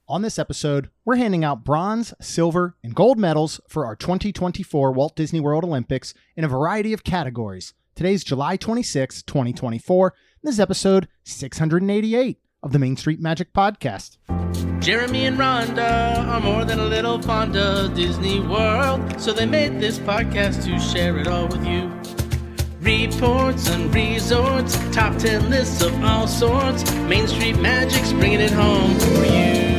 On this episode, we're handing out bronze, silver, and gold medals for our 2024 Walt Disney World Olympics in a variety of categories. Today's July 26, 2024. This is episode 688 of the Main Street Magic Podcast. Jeremy and Rhonda are more than a little fond of Disney World, so they made this podcast to share it all with you. Reports and resorts, top 10 lists of all sorts. Main Street Magic's bringing it home for you.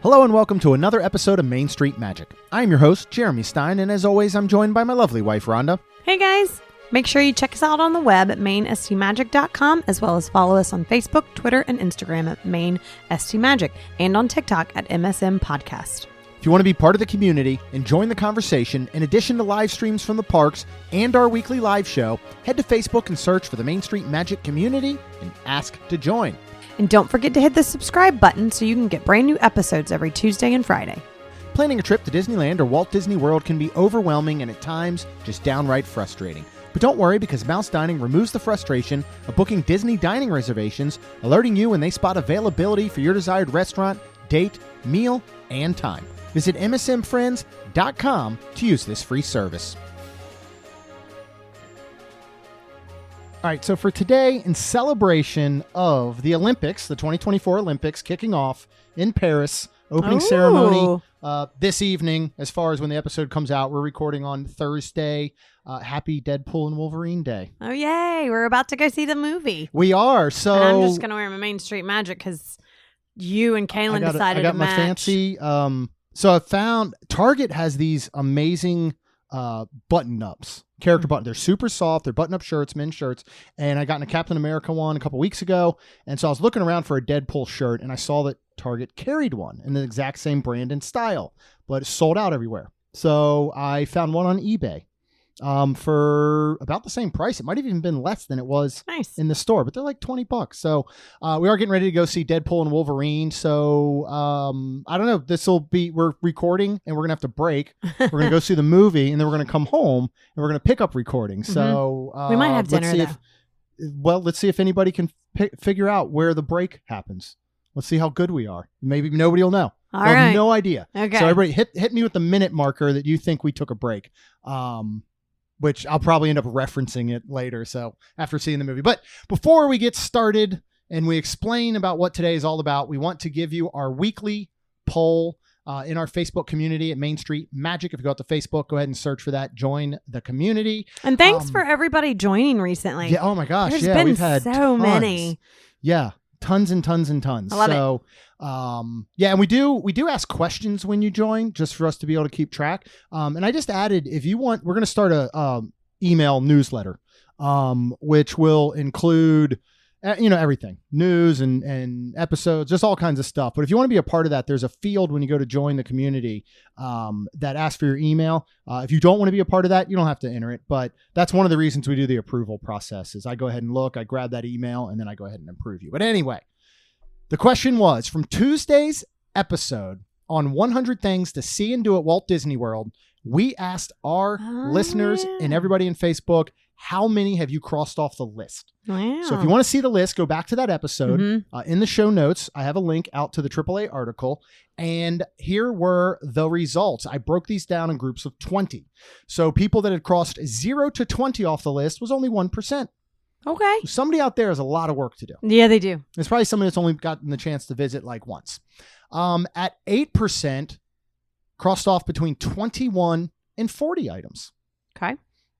Hello and welcome to another episode of Main Street Magic. I'm your host, Jeremy Stein, and as always, I'm joined by my lovely wife, Rhonda. Hey guys! Make sure you check us out on the web at mainstmagic.com, as well as follow us on Facebook, Twitter, and Instagram at mainstmagic, and on TikTok at MSM Podcast. If you want to be part of the community and join the conversation, in addition to live streams from the parks and our weekly live show, head to Facebook and search for the Main Street Magic community and ask to join. And don't forget to hit the subscribe button so you can get brand new episodes every Tuesday and Friday. Planning a trip to Disneyland or Walt Disney World can be overwhelming and at times just downright frustrating. But don't worry, because Mouse Dining removes the frustration of booking Disney dining reservations, alerting you when they spot availability for your desired restaurant, date, meal, and time. Visit msmfriends.com to use this free service. All right, so for today, in celebration of the Olympics, the 2024 Olympics kicking off in Paris, opening ceremony this evening, as far as when the episode comes out. We're recording on Thursday. Happy Deadpool and Wolverine Day. Oh, yay. We're about to go see the movie. We are. So And I'm just going to wear my Main Street Magic because you and Kaylin decided to match. I got my fancy. So I found Target has these amazing button-ups, character button. They're super soft. They're button-up shirts, men's shirts. And I got in a Captain America one a couple weeks ago. And so I was looking around for a Deadpool shirt, and I saw that Target carried one in the exact same brand and style, but it's sold out everywhere. So I found one on eBay for about the same price. It might have even been less than it was in the store, but they're like $20. So we are getting ready to go see Deadpool and Wolverine. So I don't know. We're recording and we're going to have to break. We're going to go see the movie and then we're going to come home and we're going to pick up recording. So we might have dinner let's see if anybody can figure out where the break happens. Let's see how good we are. Maybe nobody will know. All right. I have no idea. Okay. So everybody hit me with the minute marker that you think we took a break. Which I'll probably end up referencing it later, so after seeing the movie. But before we get started and we explain about what today is all about, we want to give you our weekly poll in our Facebook community at Main Street Magic. If you go out to Facebook, go ahead and search for that. Join the community. And thanks for everybody joining recently. Yeah. Oh my gosh. There's We've had so tons. Many. Yeah. Tons and tons and tons. I love it. And we do ask questions when you join, just for us to be able to keep track. And I just added, if you want, we're going to start a email newsletter, which will include, everything, news and episodes, just all kinds of stuff. But if you want to be a part of that, there's a field when you go to join the community that asks for your email. If you don't want to be a part of that, you don't have to enter it. But that's one of the reasons we do the approval process is I go ahead and look, I grab that email, and then I go ahead and approve you. But anyway, the question was from Tuesday's episode on 100 things to see and do at Walt Disney World. We asked our listeners and everybody in Facebook, how many have you crossed off the list? Wow. So if you want to see the list, go back to that episode. In the show notes, I have a link out to the AAA article. And here were the results. I broke these down in groups of 20. So people that had crossed 0 to 20 off the list was only 1%. Okay. So somebody out there has a lot of work to do. Yeah, they do. It's probably somebody that's only gotten the chance to visit like once. At 8%, crossed off between 21 and 40 items. Okay.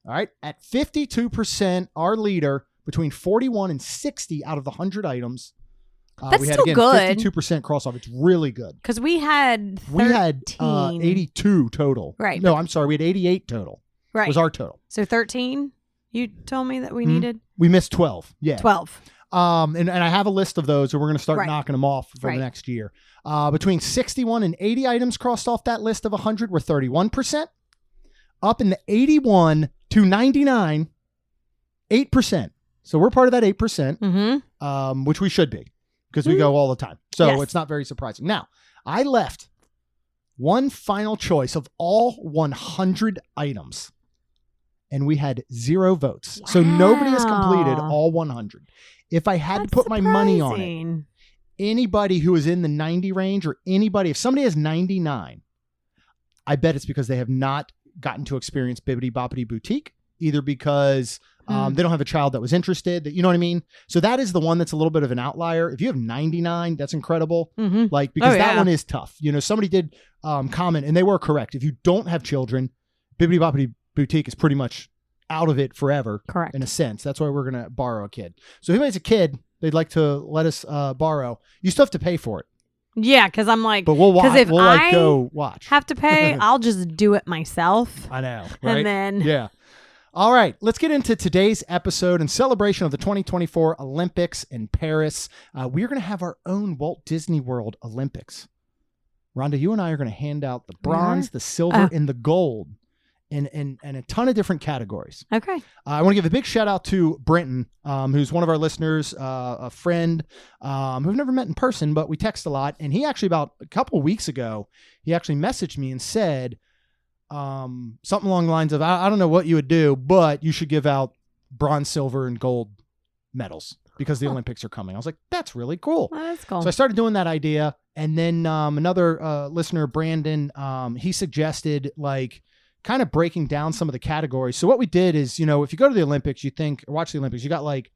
All right. At 52%, our leader, between 41 and 60 out of the 100 items. That's we had, still again, good. 52% cross off. It's really good. Because we had 13. We had 82 total. Right. No, I'm sorry. We had 88 total. Right. Was our total. So 13, you told me that we needed? We missed 12. Yeah. 12. And I have a list of those, and we're going to start knocking them off for the next year. Between 61 and 80 items crossed off that list of 100 were 31%. Up in the 81 to 99, 8%. So we're part of that 8%, which we should be because we go all the time. So it's not very surprising. Now, I left one final choice of all 100 items, and we had 0 votes. Wow. So nobody has completed all 100. If I had to put my money on it, anybody who is in the 90 range or anybody, if somebody has 99, I bet it's because they have not gotten to experience Bibbidi Boppidi Boutique, either because they don't have a child that was interested, that, you know what I mean? So that is the one that's a little bit of an outlier. If you have 99, that's incredible. Like, because that one is tough. You know, somebody did comment, and they were correct. If you don't have children, Bibbidi Boppidi Boutique is pretty much out of it forever. Correct. In a sense. That's why we're going to borrow a kid. So if anybody's a kid, they'd like to let us borrow, you still have to pay for it. Yeah, because I'm like, but we'll watch. If we'll like go watch. Have to pay, I'll just do it myself. I know, right? And then yeah. All right, let's get into today's episode in celebration of the 2024 Olympics in Paris. We're going to have our own Walt Disney World Olympics. Rhonda, you and I are going to hand out the bronze, the silver, and the gold in a ton of different categories. Okay. I want to give a big shout out to Brenton, who's one of our listeners, a friend who I've never met in person, but we text a lot. And he actually, about a couple of weeks ago, he actually messaged me and said something along the lines of, I don't know what you would do, but you should give out bronze, silver, and gold medals because the Olympics are coming. I was like, that's really cool. Oh, that's cool. So I started doing that idea. And then another listener, Brandon, he suggested like kind of breaking down some of the categories. So what we did is, you know, if you go to the Olympics, you think, or watch the Olympics, you got like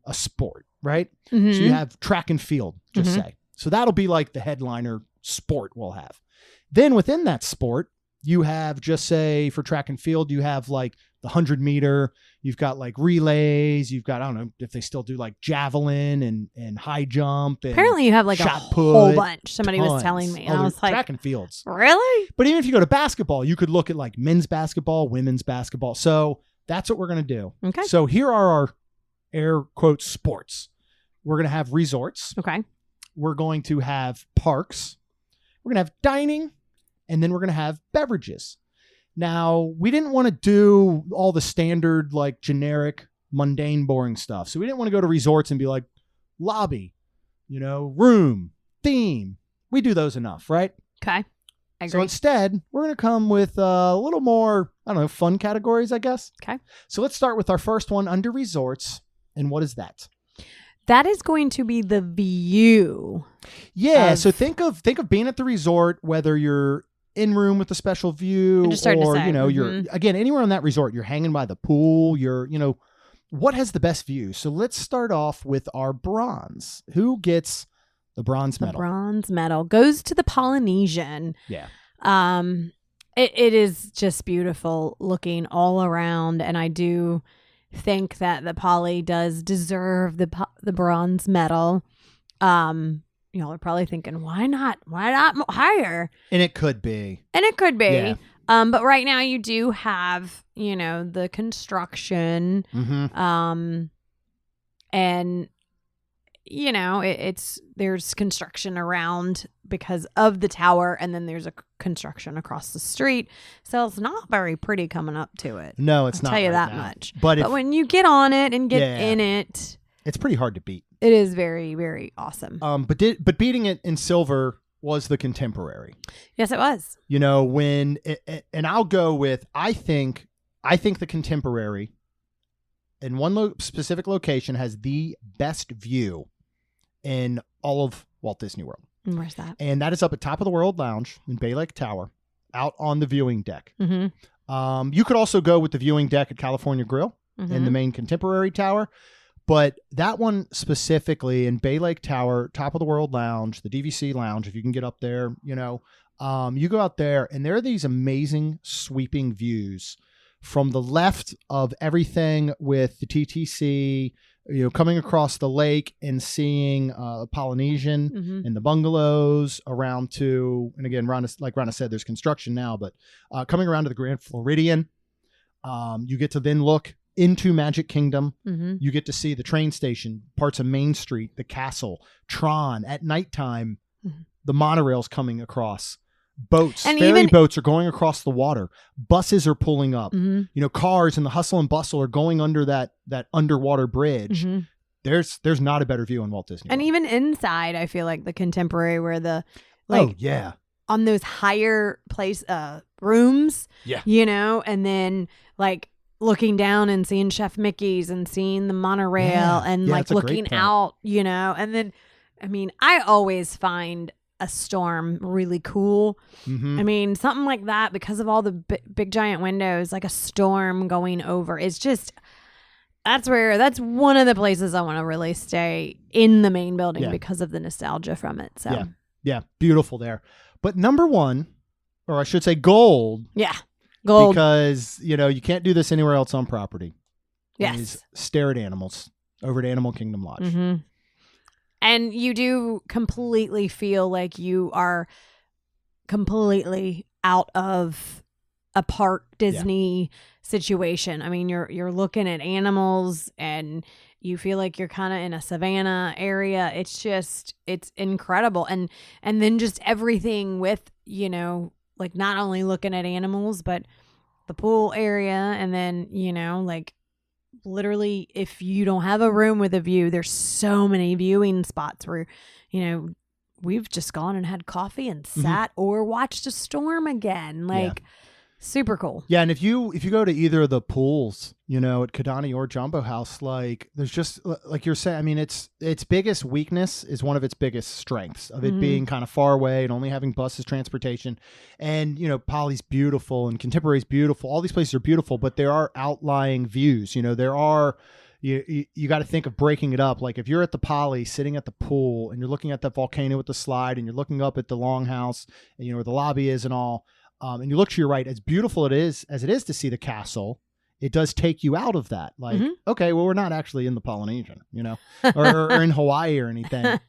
a sport, right? So you have track and field, just say. So that'll be like the headliner sport we'll have. Then within that sport, you have, just say for track and field, you have like the 100 meter, you've got like relays, you've got, I don't know if they still do like javelin and high jump. And apparently you have like a whole bunch. Somebody was telling me. And I was like, track and fields. Really? But even if you go to basketball, you could look at like men's basketball, women's basketball. So that's what we're going to do. Okay. So here are our air quote sports. We're going to have resorts. Okay. We're going to have parks. We're going to have dining. And then we're going to have beverages. Now, we didn't want to do all the standard, like generic, mundane, boring stuff. So we didn't want to go to resorts and be like, lobby, you know, room, theme. We do those enough, right? Okay. I agree. So instead, we're going to come with a little more, I don't know, fun categories, I guess. Okay. So let's start with our first one under resorts. And what is that? That is going to be the view. Yeah. So think of being at the resort, whether you're in room with a special view, or, you know, you're again, anywhere on that resort, you're hanging by the pool, you're, you know, what has the best view? So let's start off with our bronze. Who gets the bronze medal? The bronze medal goes to the Polynesian. Yeah. It is just beautiful looking all around. And I do think that the Poly does deserve the bronze medal. You know, they're probably thinking, why not higher? And it could be. Yeah. But right now you do have, you know, the construction, and, you know, there's construction around because of the tower, and then there's a construction across the street. So it's not very pretty coming up to it. No, it's not. I'll tell you right that now. much. But when you get on it and get in it, it's pretty hard to beat. It is very, very awesome. But beating it in silver was the contemporary. Yes, it was. You know, and I'll go with, I think the contemporary in one specific location has the best view in all of Walt Disney World. And where's that? And that is up at Top of the World Lounge in Bay Lake Tower, out on the viewing deck. You could also go with the viewing deck at California Grill in the main contemporary tower. But that one specifically in Bay Lake Tower, Top of the World Lounge, the DVC Lounge, if you can get up there, you know, you go out there and there are these amazing sweeping views from the left of everything with the TTC, you know, coming across the lake and seeing Polynesian and the bungalows around to, and again, like Rhonda said, there's construction now, but coming around to the Grand Floridian, you get to then look into Magic Kingdom. You get to see the train station, parts of Main Street, the castle, Tron. At nighttime, the monorail's coming across. Boats, and ferry boats are going across the water. Buses are pulling up. You know, cars and the hustle and bustle are going under that underwater bridge. There's not a better view in Walt Disney World. And even inside, I feel like the contemporary where the on those higher place rooms. Yeah. You know, and then like looking down and seeing Chef Mickey's and seeing the monorail and like looking out, you know, and then I mean, I always find a storm really cool. Mm-hmm. I mean, something like that, because of all the big giant windows, like a storm going over, it's just, that's one of the places I want to really stay in the main building because of the nostalgia from it. So yeah, beautiful there. But number one, or I should say gold. Yeah, gold. Because, you can't do this anywhere else on property. Yes. Is stare at animals over at Animal Kingdom Lodge. Mm-hmm. And you do completely feel like you are completely out of a park Disney situation. I mean, you're looking at animals and you feel like you're kind of in a savannah area. It's incredible. And then just everything with, like not only looking at animals, but the pool area. And then, like literally, if you don't have a room with a view, there's so many viewing spots where, we've just gone and had coffee and sat or watched a storm again. Like super cool. Yeah. And if you go to either of the pools, at Kidani or Jumbo House, like there's just, like you're saying, I mean, its biggest weakness is one of its biggest strengths of it being kind of far away and only having buses transportation. And, Poly's beautiful and Contemporary's beautiful. All these places are beautiful, but there are outlying views. There are, you got to think of breaking it up. Like if you're at the Poly sitting at the pool and you're looking at the volcano with the slide and you're looking up at the longhouse and, where the lobby is and all, and you look to your right, as beautiful as it is to see the castle, it does take you out of that. Like, okay, well, we're not actually in the Polynesian, or in Hawaii or anything.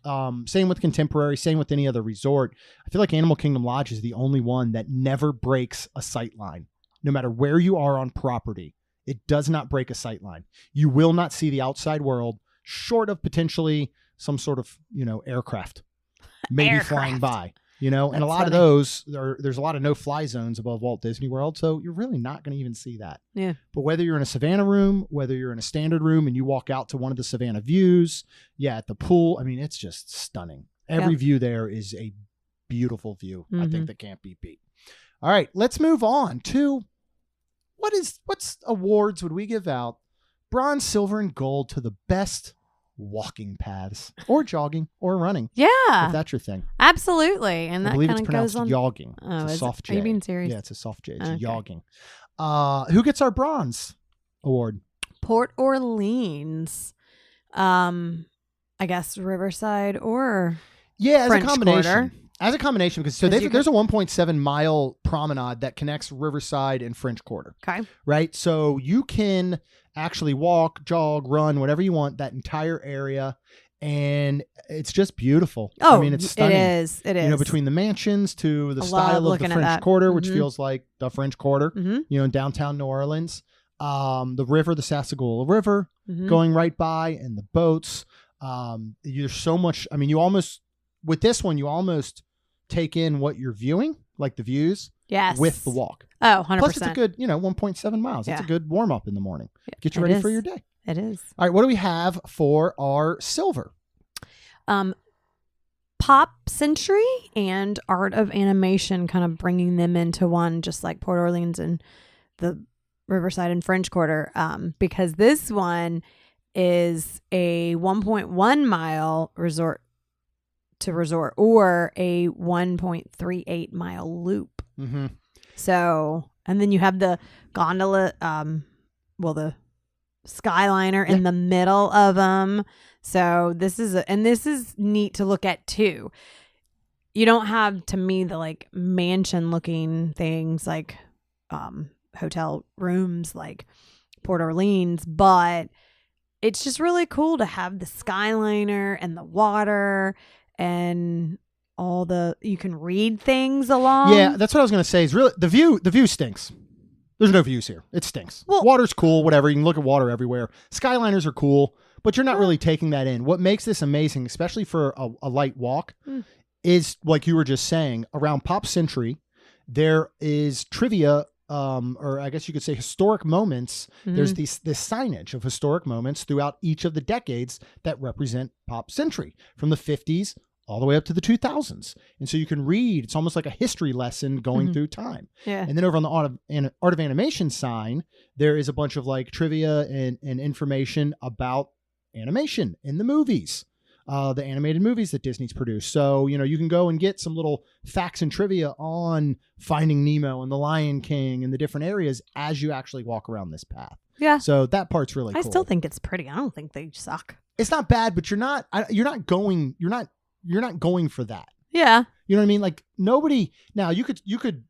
Same with Contemporary, same with any other resort. I feel like Animal Kingdom Lodge is the only one that never breaks a sight line. No matter where you are on property, it does not break a sight line. You will not see the outside world, short of potentially some sort of, aircraft maybe flying by. And a lot of those, there's a lot of no-fly zones above Walt Disney World, so you're really not going to even see that. Yeah. But whether you're in a Savannah room, whether you're in a standard room and you walk out to one of the Savannah views, at the pool, I mean, it's just stunning. Every view there is a beautiful view, I think, that can't be beat. All right, let's move on to what's awards would we give out? Bronze, silver, and gold to the best walking paths or jogging or running. Yeah. If that's your thing. Absolutely. And I that believe kind it's of goes pronounced on. jogging. Oh, it's a soft J. Are you being serious? Yeah, it's a soft J. It's Okay. jogging. Who gets our bronze award? Port Orleans. I guess Riverside or as French a combination. Quarter. As a combination, because there's a 1.7 mile promenade that connects Riverside and French Quarter. Okay. Right? So you can actually walk, jog, run, whatever you want, that entire area. And it's just beautiful. Oh, I mean, it's stunning. It is. Between the mansions to the I style love of the looking at French that. Quarter, which feels like the French Quarter, in downtown New Orleans. The river, the Sassagoula River, going right by, and the boats. There's so much. I mean, with this one, you almost take in what you're viewing, like the views, with the walk. Oh, 100%. Plus, it's a good, 1.7 miles. It's a good warm up in the morning. Get you ready for your day. It is. All right, what do we have for our silver? Pop Century and Art of Animation, kind of bringing them into one, just like Port Orleans and the Riverside and French Quarter, because this one is a 1.1 mile resort to resort or a 1.38 mile loop. So, and then you have the gondola, the Skyliner in the middle of them. So this is neat to look at too. You don't have, to me, the like mansion looking things like hotel rooms like Port Orleans, but it's just really cool to have the Skyliner and the water and you can read things along. Yeah, that's what I was going to say. Is really the view stinks. There's no views here. It stinks. Well, water's cool, whatever. You can look at water everywhere. Skyliners are cool, but you're not really taking that in. What makes this amazing, especially for a light walk, is, like you were just saying, around Pop Century, there is trivia, or I guess you could say historic moments. There's this signage of historic moments throughout each of the decades that represent Pop Century, from the 50s all the way up to the 2000s. And so you can read, it's almost like a history lesson going through time. Yeah. And then over on the Art of Animation sign, there is a bunch of like trivia and information about animation in the movies. the animated movies that Disney's produced. So, you can go and get some little facts and trivia on Finding Nemo and The Lion King and the different areas as you actually walk around this path. Yeah. So that part's really cool. I still think it's pretty. I don't think they suck. It's not bad, but you're not going for that. Yeah. You know what I mean? Like nobody now you could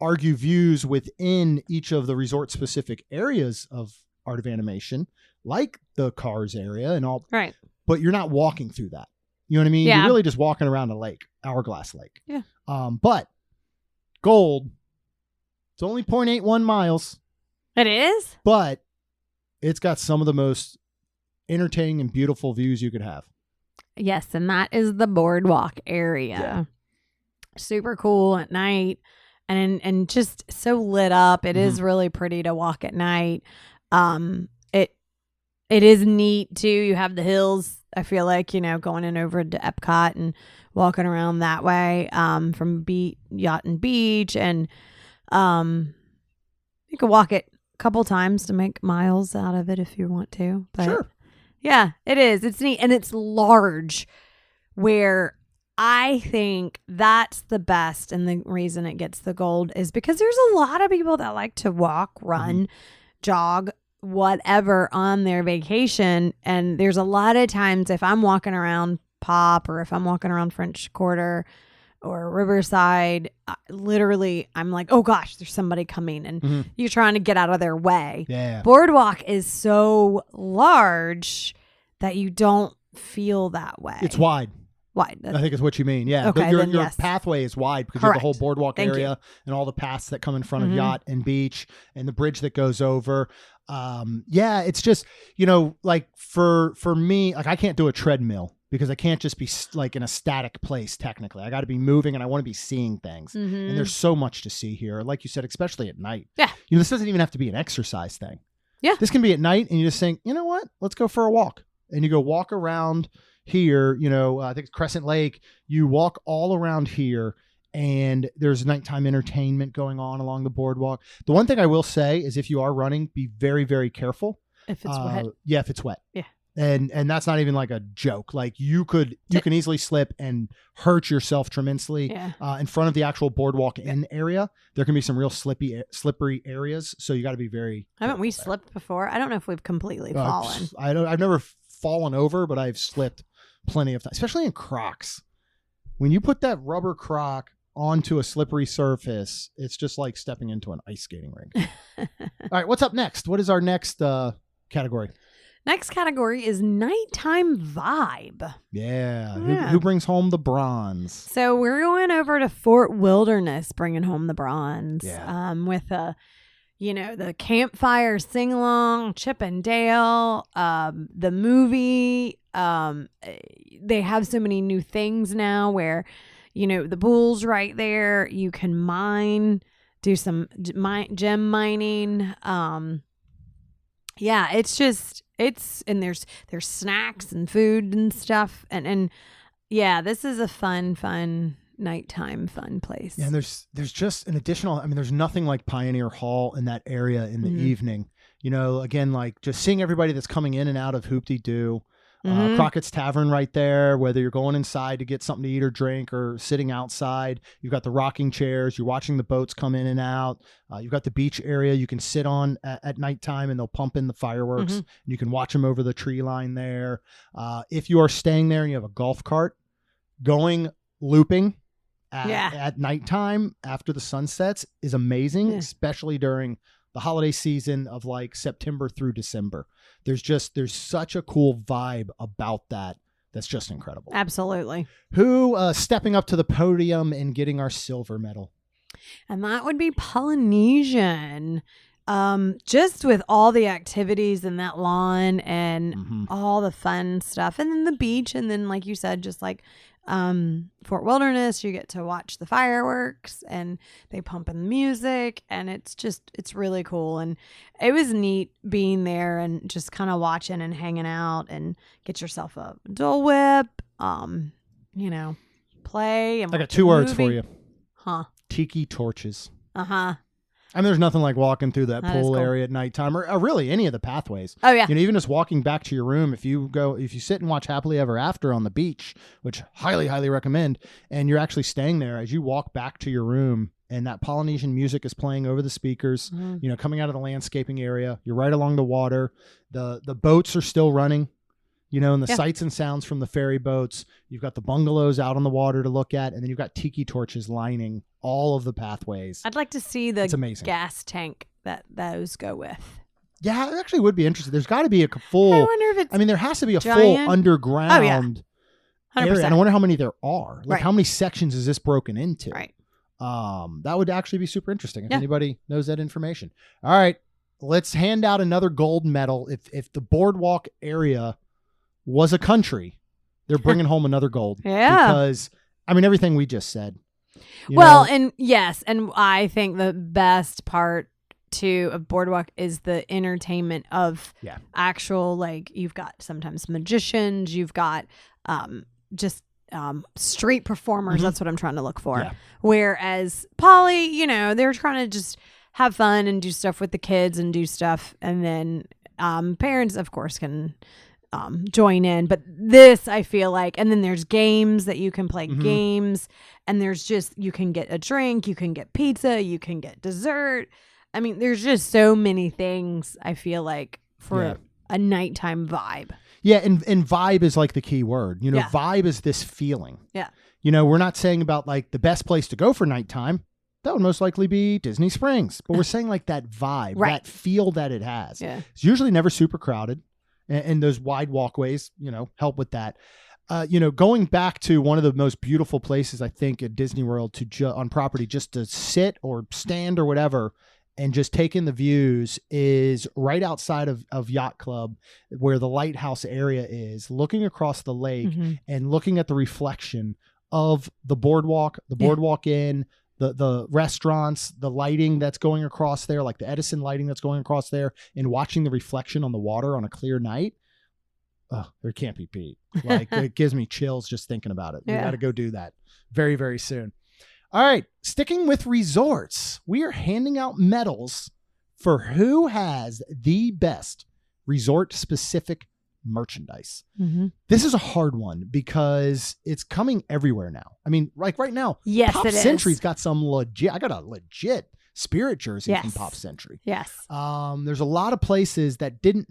argue views within each of the resort specific areas of Art of Animation, like the Cars area and all. Right. But you're not walking through that. You know what I mean? Yeah. You're really just walking around a lake, Hourglass Lake. Yeah. But Gold, it's only 0.81 miles. It is? But it's got some of the most entertaining and beautiful views you could have. Yes, and that is the boardwalk area. Yeah. Super cool at night and just so lit up. It is really pretty to walk at night. It is neat too. You have the hills. I feel like, going in over to Epcot and walking around that way from Yacht and Beach. And you can walk it a couple times to make miles out of it if you want to. But sure. Yeah, it is. It's neat. And it's large, where I think that's the best. And the reason it gets the gold is because there's a lot of people that like to walk, run, jog, whatever on their vacation. And there's a lot of times if I'm walking around Pop or if I'm walking around French Quarter or Riverside, literally I'm like, oh gosh, there's somebody coming, and you're trying to get out of their way. Yeah. Boardwalk is so large that you don't feel that way. It's wide. Wide. I think is what you mean. Yeah. Okay, Your then yes. pathway is wide because you have the whole Correct. boardwalk Thank area and all the paths that come in front of Yacht and Beach and the bridge that goes over. Yeah, it's just, like for me, like I can't do a treadmill because I can't just be like in a static place. Technically, I got to be moving and I want to be seeing things. And there's so much to see here. Like you said, especially at night. Yeah. This doesn't even have to be an exercise thing. Yeah. This can be at night and you just think, you know what? Let's go for a walk. And you go walk around here, I think it's Crescent Lake. You walk all around here and there's nighttime entertainment going on along the boardwalk. The one thing I will say is if you are running, be very, very careful. If it's wet. Yeah, if it's wet. Yeah. And that's not even like a joke. Like you can easily slip and hurt yourself tremendously in front of the actual boardwalk in area. There can be some real slippery areas. So you got to be very. Haven't we slipped before? I don't know if we've completely fallen. I've never fallen over, but I've slipped plenty of times, especially in Crocs. When you put that rubber Croc onto a slippery surface, it's just like stepping into an ice skating rink. All right, what's up next? What is our next category? Next category is nighttime vibe. Yeah. Who brings home the bronze? So we're going over to Fort Wilderness, bringing home the bronze. Yeah. With the campfire sing along, Chip and Dale, the movie. They have so many new things now where, the pool's right there. You can mine, do some gem mining. Yeah, and there's snacks and food and stuff. And yeah, this is a fun nighttime fun place. Yeah, and there's just an additional, there's nothing like Pioneer Hall in that area in the evening. Again, like just seeing everybody that's coming in and out of Hoop-de-Doo. Crockett's Tavern right there, whether you're going inside to get something to eat or drink or sitting outside. You've got the rocking chairs. You're watching the boats come in and out. You've got the beach area you can sit on at nighttime and they'll pump in the fireworks. And you can watch them over the tree line there. If you are staying there and you have a golf cart, going looping at nighttime after the sun sets is amazing, especially during the holiday season of like September through December. There's such a cool vibe about that. That's just incredible. Absolutely. Who stepping up to the podium and getting our silver medal? And that would be Polynesian. Just with all the activities in that lawn and all the fun stuff. And then the beach. And then, like you said, just like Fort Wilderness, you get to watch the fireworks and they pump in the music, and it's really cool. And it was neat being there and just kind of watching and hanging out and get yourself a Dole Whip, play. And I got two words for you. Huh? Tiki torches. Uh-huh. I mean, there's nothing like walking through that That is pool cool. area at nighttime or really any of the pathways. Oh yeah. Even just walking back to your room, if you sit and watch Happily Ever After on the beach, which highly, highly recommend, and you're actually staying there as you walk back to your room and that Polynesian music is playing over the speakers, coming out of the landscaping area, you're right along the water. The boats are still running, and the sights and sounds from the ferry boats. You've got the bungalows out on the water to look at, and then you've got tiki torches lining all of the pathways. I'd like to see the It's amazing. gas tank that those go with. Yeah, it actually would be interesting. There's got to be a full. I wonder if it's. There has to be a full giant. underground 100%. area. And I wonder how many there are. Like, Right. how many sections is this broken into? Right. That would actually be super interesting if Yeah. anybody knows that information. All right, let's hand out another gold medal. If the boardwalk area was a country, they're bringing home another gold. Yeah. Because everything we just said. And yes, and I think the best part too of Boardwalk is the entertainment of actual, like, you've got sometimes magicians, you've got just street performers. That's what I'm trying to look for. Yeah. Whereas Polly, they're trying to just have fun and do stuff with the kids and do stuff, and then parents, of course, can join in. But this, I feel like, and then there's games that you can play games, and there's just, you can get a drink, you can get pizza, you can get dessert. There's just so many things, I feel like, for a nighttime vibe. Yeah, and vibe is like the key word. Vibe is this feeling. Yeah. We're not saying about like the best place to go for nighttime. That would most likely be Disney Springs. But we're saying like that vibe, that feel that it has. Yeah. It's usually never super crowded. And those wide walkways, help with that. Going back to one of the most beautiful places, I think, at Disney World on property, just to sit or stand or whatever and just take in the views, is right outside of Yacht Club, where the lighthouse area is, looking across the lake and looking at the reflection of the boardwalk inn, the restaurants, the lighting that's going across there, like the Edison lighting that's going across there, and watching the reflection on the water on a clear night. Oh, there can't be beat. Like, it gives me chills just thinking about it. We got to go do that very, very soon. All right, sticking with resorts, we are handing out medals for who has the best resort-specific merchandise. This is a hard one because it's coming everywhere now. Like right now, Pop Century's got some legit. I got a legit Spirit jersey from Pop Century. Yes. There's a lot of places that didn't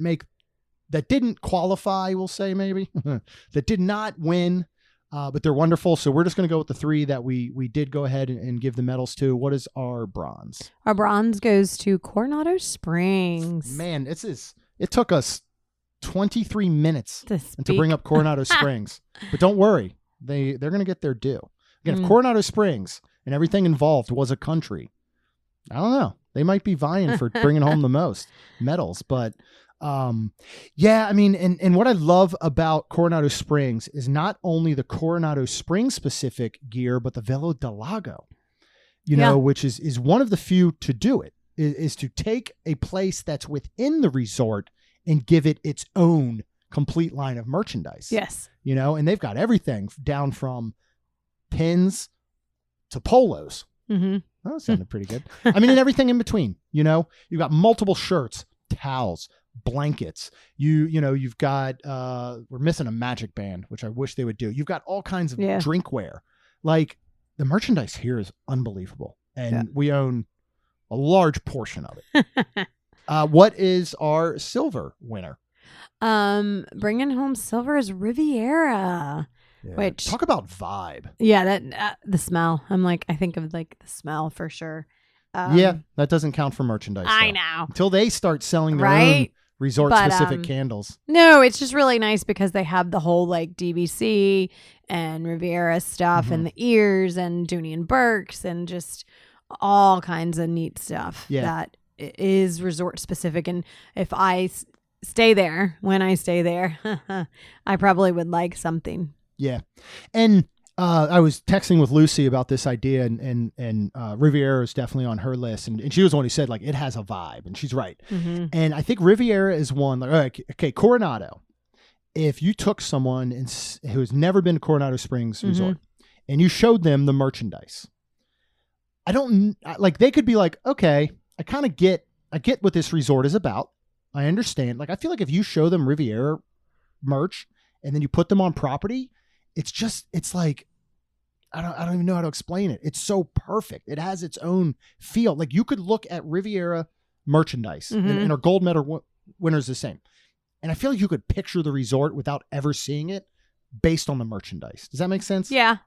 qualify, we'll say, maybe that did not win. But they're wonderful. So we're just going to go with the three that we did go ahead and give the medals to. What is our bronze? Our bronze goes to Coronado Springs. Man, it took us 23 minutes to bring up Coronado Springs. But don't worry. They're going to get their due. Again, if Coronado Springs and everything involved was a country, I don't know. They might be vying for bringing home the most medals. But and what I love about Coronado Springs is not only the Coronado Springs specific gear, but the Velo del Lago, which is one of the few to do it, is to take a place that's within the resort and give it its own complete line of merchandise. Yes. And they've got everything down from pins to polos. Oh, that sounded pretty good. And everything in between, you've got multiple shirts, towels, blankets. You've got we're missing a magic band, which I wish they would do. You've got all kinds of drinkware. Like, the merchandise here is unbelievable, and we own a large portion of it. What is our silver winner? Bringing home silver is Riviera. Yeah. Which, talk about vibe. Yeah, that the smell. I think of like the smell for sure. That doesn't count for merchandise. I know. Until they start selling their own resort-specific candles. No, it's just really nice because they have the whole like DVC and Riviera stuff and the ears and Dooney and Burke's and just all kinds of neat stuff that is resort-specific. And if I stay there, I probably would like something. Yeah. And I was texting with Lucy about this idea, and Riviera is definitely on her list. And she was the one who said, like, it has a vibe, and she's right. And I think Riviera is one, like, okay, Coronado. If you took someone who has never been to Coronado Springs Resort and you showed them the merchandise, they could be like, okay, kind of get what this resort is about. I understand. Like, I feel like if you show them Riviera merch and then you put them on property, it's like, I don't even know how to explain it. It's so perfect. It has its own feel. Like, you could look at Riviera merchandise and our gold medal winners the same. And I feel like you could picture the resort without ever seeing it based on the merchandise. Does that make sense? Yeah.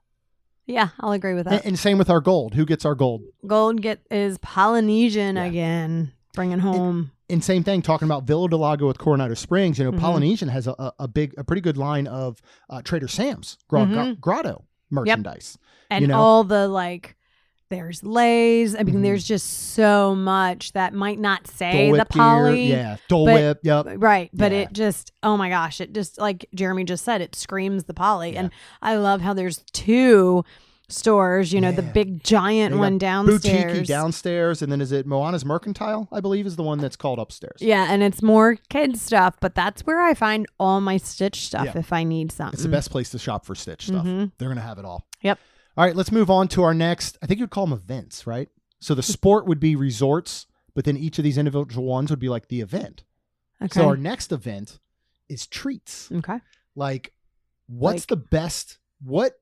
Yeah, I'll agree with that. And same with our gold. Who gets our gold? Gold is Polynesian again, bringing home. And same thing, talking about Villa del Lago with Coronado Springs. Polynesian has a pretty good line of Trader Sam's grotto merchandise. Yep. And all the, like, there's Lay's. I mean, there's just so much that might not say the Poly. Dole Whip. Yep. Right. But it just, oh my gosh, it just, like Jeremy just said, it screams the Poly. Yeah. And I love how there's 2 stores, the big giant one downstairs. Boutique downstairs. And then is it Moana's Mercantile, I believe, is the one that's called upstairs. Yeah. And it's more kids stuff, but that's where I find all my Stitch stuff if I need something. It's the best place to shop for Stitch stuff. They're going to have it all. Yep. All right, let's move on to our next. I think you'd call them events, right? So the sport would be resorts, but then each of these individual ones would be like the event. Okay. So our next event is treats. Okay. Like, what's the best? What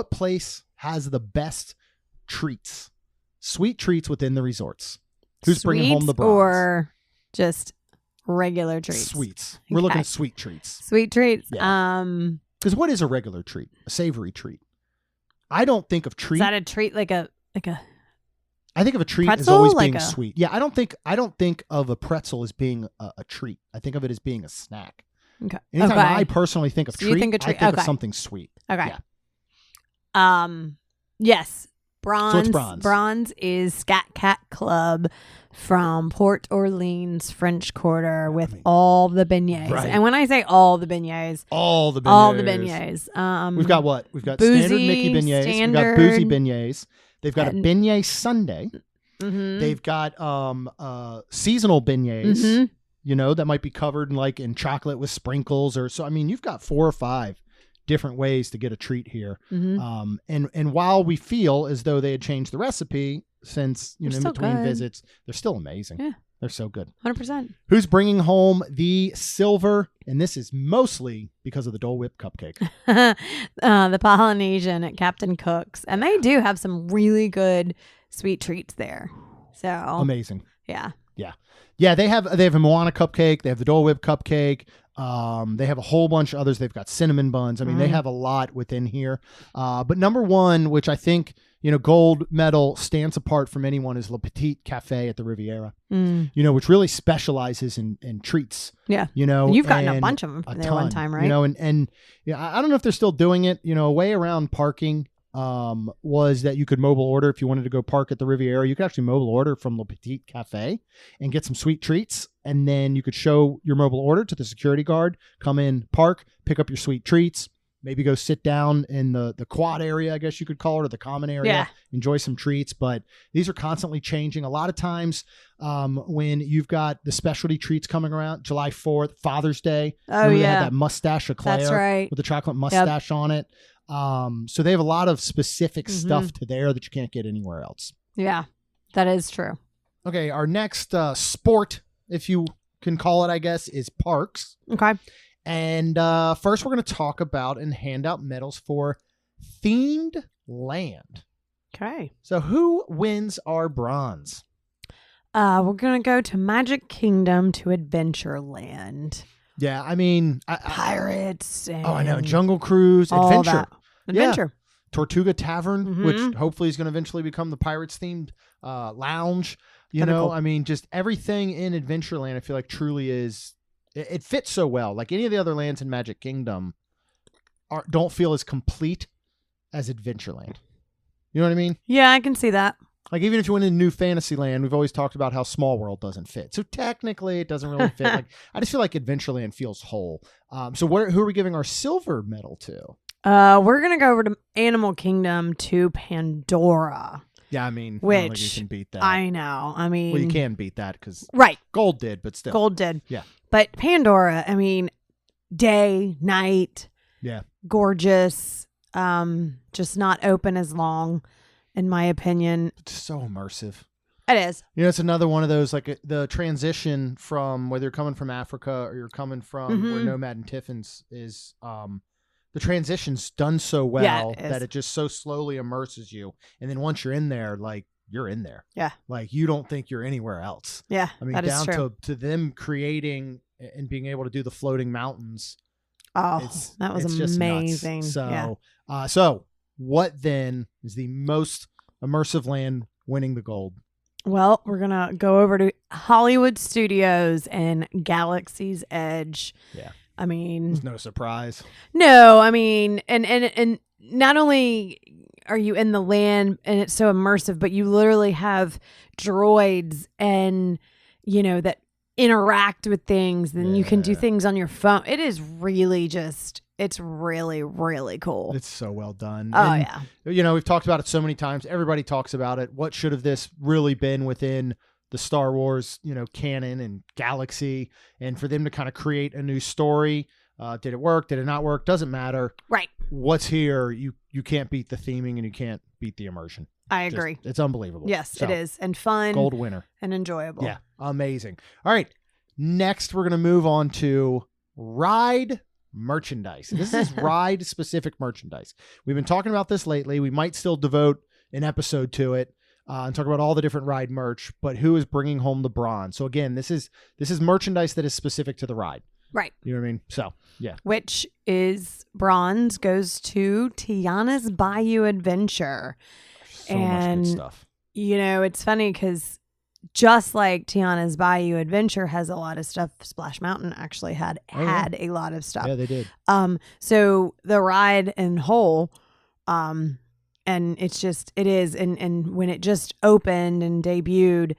place has the best treats? Sweet treats within the resorts. Who's bringing home the bronze? Or just regular treats? Sweets. We're looking at sweet treats. Sweet treats. Yeah. Because what is a regular treat? A savory treat. I don't think of treat. Is that a treat like a? I think of a treat pretzel? as always being sweet. Yeah, I don't think of a pretzel as being a treat. I think of it as being a snack. Okay. Anytime I personally think of treat, you think of treat? I think of something sweet. Okay. Yeah. Yes. Bronze. So it's bronze. Bronze is Scat Cat Club from Port Orleans, French Quarter, with all the beignets. Right. And when I say all the beignets, all the beignets. We've got what? We've got boozy, standard Mickey beignets. We've got boozy beignets. They've got a beignet sundae. They've got seasonal beignets. That might be covered in chocolate with sprinkles or so. I mean, you've got 4 or 5 different ways to get a treat here. And while we feel as though they had changed the recipe since in between visits, they're still amazing. Yeah. They're so good. 100%. Who's bringing home the silver? And this is mostly because of the Dole Whip cupcake. The Polynesian at Captain Cook's. And they do have some really good sweet treats there. So amazing. Yeah. Yeah, they have a Moana cupcake. They have the Dole Whip cupcake. They have a whole bunch of others. They've got cinnamon buns. I mean, they have a lot within here. But number one, which I think, gold medal stands apart from anyone, is Le Petit Cafe at the Riviera, which really specializes in treats. Yeah. You've gotten a bunch of them from there one time, right? And I don't know if they're still doing it. A way around parking was that you could mobile order. If you wanted to go park at the Riviera, you could actually mobile order from Le Petit Cafe and get some sweet treats. And then you could show your mobile order to the security guard, come in, park, pick up your sweet treats, maybe go sit down in the quad area, I guess you could call it, or the common area, enjoy some treats. But these are constantly changing. A lot of times when you've got the specialty treats coming around, July 4th, Father's Day. Oh, they had that mustache eclair. That's right. With the chocolate mustache on it. So they have a lot of specific stuff to there that you can't get anywhere else. Yeah, that is true. Okay, our next sport, if you can call it, I guess, is parks. Okay. And first we're going to talk about and hand out medals for themed land. Okay. So who wins our bronze? We're going to go to Magic Kingdom to Adventureland. Yeah, I mean... Pirates. And I know. Jungle Cruise, Adventure. Adventure. Yeah. Tortuga Tavern, which hopefully is going to eventually become the Pirates-themed lounge. Cool. I mean, just everything in Adventureland, I feel like truly is... It fits so well. Like any of the other lands in Magic Kingdom don't feel as complete as Adventureland. You know what I mean? Yeah, I can see that. Like even if you went into New Fantasyland, we've always talked about how Small World doesn't fit. So technically, it doesn't really fit. Like I just feel like Adventureland feels whole. So who are we giving our silver medal to? We're gonna go over to Animal Kingdom to Pandora. Yeah, I mean, which I don't think you can beat that. I know. I mean, well, you can beat that because Gold did, but still, Gold did. Yeah, but Pandora, I mean, day, night, gorgeous. Just not open as long, in my opinion. It's so immersive. It is. You know, it's another one of those, like the transition from whether you're coming from Africa or you're coming from where Nomad and Tiffin's is, the transition's done so well that it just so slowly immerses you. And then once you're in there, like, you're in there. Yeah. Like, you don't think you're anywhere else. Yeah. I mean, that down is true. to them creating and being able to do the floating mountains. Oh, that was amazing. So, so what then is the most immersive land winning the gold? Well, we're going to go over to Hollywood Studios and Galaxy's Edge. Yeah. I mean, there's no surprise. No, I mean, and not only are you in the land and it's so immersive, but you literally have droids and, you know, that interact with things, and you can do things on your phone. It is really just, it's really, really cool. It's so well done. Oh, and, yeah. You know, we've talked about it so many times. Everybody talks about it. What should have this really been within the Star Wars, you know, canon and galaxy, and for them to kind of create a new story? Did it work? Did it not work? Doesn't matter. Right. What's here, you can't beat the theming and you can't beat the immersion. I agree. It's unbelievable. Yes, So, it is. And fun. Gold winner. And enjoyable. Yeah. Amazing. All right. Next, we're going to move on to ride merchandise. This is ride specific merchandise. We've been talking about this lately. We might still devote an episode to it and talk about all the different ride merch, but who is bringing home the bronze? So again, this is merchandise that is specific to the ride. Right. You know what I mean? So, yeah. Which is bronze goes to Tiana's Bayou Adventure. So much good stuff. You know, it's funny because just like Tiana's Bayou Adventure has a lot of stuff, Splash Mountain actually had a lot of stuff. Yeah, they did. So the ride in whole, and it's just, it is, and when it just opened and debuted,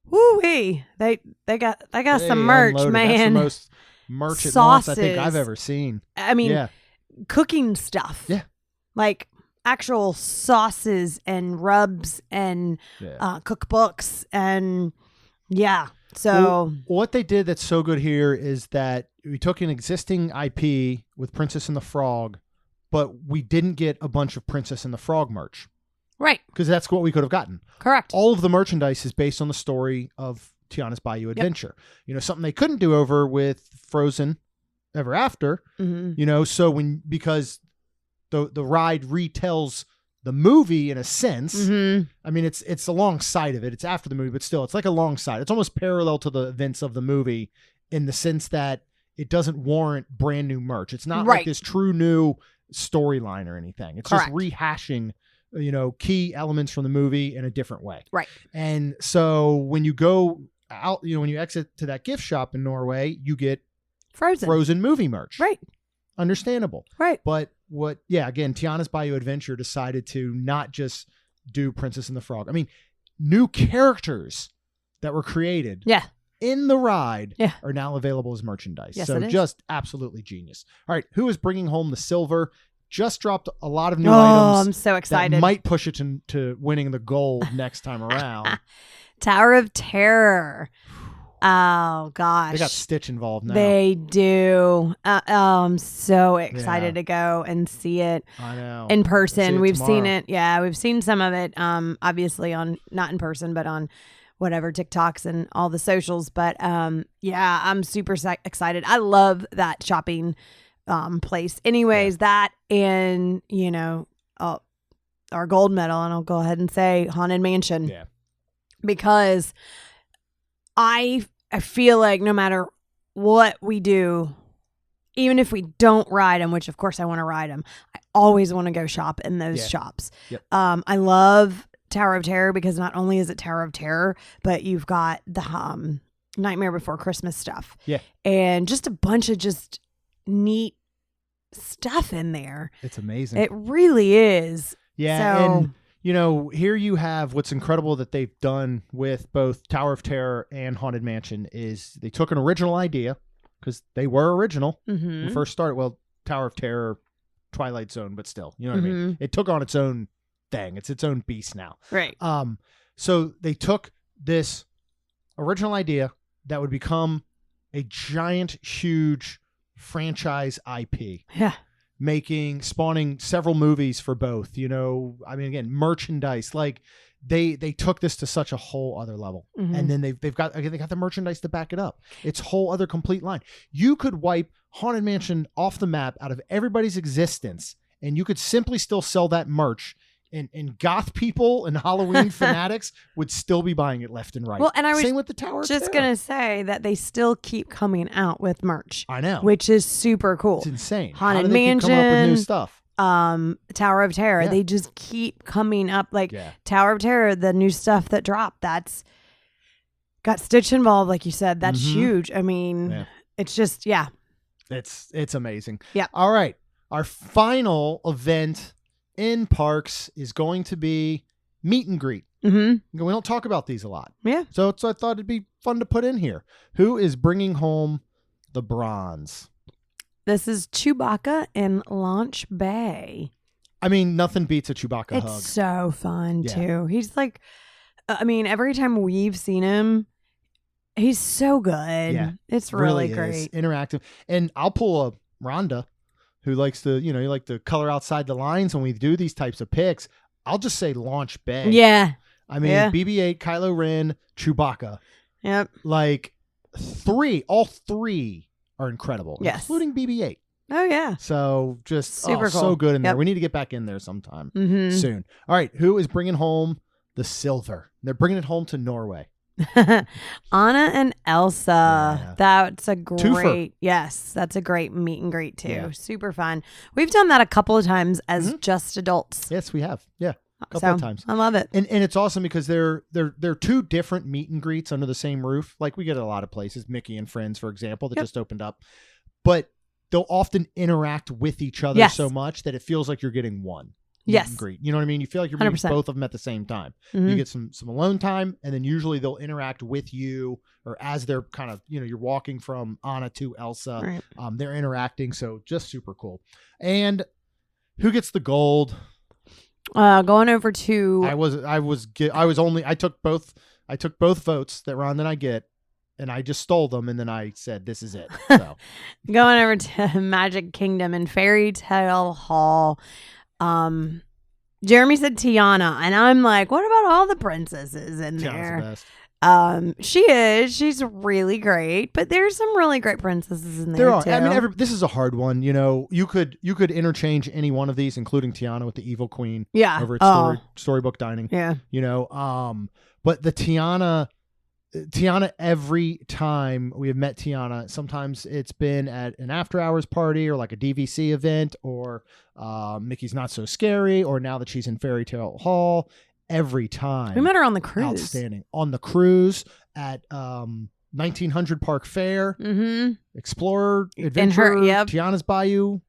woo-wee, they got some merch, unloaded. man. That's the most merch at once I think I've ever seen. I mean, cooking stuff. Yeah. Like actual sauces and rubs and cookbooks and so what they did that's so good here is that we took an existing IP with Princess and the Frog, but we didn't get a bunch of Princess and the Frog merch. Right. Because that's what we could have gotten. Correct. All of the merchandise is based on the story of Tiana's Bayou Adventure. You know, something they couldn't do over with Frozen Ever After, you know, so because the ride retells the movie in a sense. I mean, it's alongside of it. It's after the movie, but still, it's like alongside. It's almost parallel to the events of the movie in the sense that it doesn't warrant brand new merch. It's not like this true new storyline or anything. It's just rehashing, you know, key elements from the movie in a different way. Right. And so when you go out, you know, when you exit to that gift shop in Norway, you get Frozen movie merch. Right. Understandable. Right. But again, Tiana's Bayou Adventure decided to not just do Princess and the Frog. I mean, new characters that were created in the ride are now available as merchandise. Yes, so just absolutely genius. All right. Who is bringing home the silver? Just dropped a lot of new items. Oh, I'm so excited. That might push it to winning the gold next time around. Tower of Terror. Oh, gosh. They got Stitch involved now. They do. I'm so excited to go and see it. I know. In person. We've tomorrow. seen it. Yeah, we've seen some of it, obviously not in person, but on whatever TikToks and all the socials. But yeah, I'm super excited. I love that shopping place. Anyways, that and, you know, our gold medal, and I'll go ahead and say Haunted Mansion. Yeah. Because I feel like no matter what we do, even if we don't ride them, which of course I want to ride them, I always want to go shop in those shops. Yep. I love Tower of Terror because not only is it Tower of Terror, but you've got the Nightmare Before Christmas stuff. Yeah. And just a bunch of just neat stuff in there. It's amazing. It really is. Yeah. So, and you know, here you have what's incredible that they've done with both Tower of Terror and Haunted Mansion is they took an original idea because they were original when we first started. Well, Tower of Terror, Twilight Zone, but still, you know what I mean? It took on its own thing. It's its own beast now. Right. So they took this original idea that would become a giant, huge franchise IP. Yeah. spawning several movies for both. You know, I mean, again, merchandise. Like they took this to such a whole other level, and then they got the merchandise to back it up. It's whole other complete line. You could wipe Haunted Mansion off the map out of everybody's existence, and you could simply still sell that merch. And goth people and Halloween fanatics would still be buying it left and right. Well, and I was same with the Tower. Just gonna say that they still keep coming out with merch. I know, which is super cool. It's insane. Haunted How do they keep Mansion, coming up with new stuff. Tower of Terror. Yeah. They just keep coming up. Like Tower of Terror, the new stuff that dropped. That's got Stitch involved, like you said. That's huge. I mean, it's just it's amazing. Yeah. All right, our final event in parks is going to be meet and greet. We don't talk about these a lot. Yeah. So I thought it'd be fun to put in here. Who is bringing home the bronze? This is Chewbacca in Launch Bay. I mean, nothing beats a Chewbacca hug. It's so fun too. He's like, I mean, every time we've seen him, he's so good. Yeah. It's really great. Is. Interactive. And I'll pull a Rhonda who likes to, you like to color outside the lines when we do these types of picks. I'll just say Launch Bay. Yeah. I mean, BB-8, Kylo Ren, Chewbacca. Yep. Like all three are incredible, including BB-8. Oh, yeah. So just super cool. So good in there. We need to get back in there sometime soon. All right. Who is bringing home the silver? They're bringing it home to Norway. Anna and Elsa. Yeah. That's a great, Twofer. that's a great meet and greet too. Yeah. Super fun. We've done that a couple of times as just adults. Yes, we have. Yeah. A couple of times. I love it. And it's awesome because they're two different meet and greets under the same roof. Like we get a lot of places, Mickey and Friends, for example, that just opened up. But they'll often interact with each other so much that it feels like you're getting one. Meet and greet. You know what I mean? You feel like you're meeting 100%. Both of them at the same time. You get some alone time, and then usually they'll interact with you, or as they're kind of, you're walking from Anna to Elsa. Right. They're interacting, so just super cool. And who gets the gold? Going over to I took both votes that Ron and I get, and I just stole them, and then I said this is it. So going over to Magic Kingdom and Fairy Tale Hall. Jeremy said Tiana, and I'm like, what about all the princesses in Tiana's there? She's really great, but there's some really great princesses in there. There are. Too. I mean, this is a hard one. You could interchange any one of these, including Tiana with the Evil Queen. Yeah. Over at Storybook Dining. Yeah. But the Tiana, every time we have met Tiana, sometimes it's been at an after hours party or like a DVC event, or Mickey's Not So Scary, or now that she's in Fairy Tale Hall. Every time we met her on the cruise. Outstanding. On the cruise at 1900 Park Fair, Explorer Adventure, Tiana's Bayou.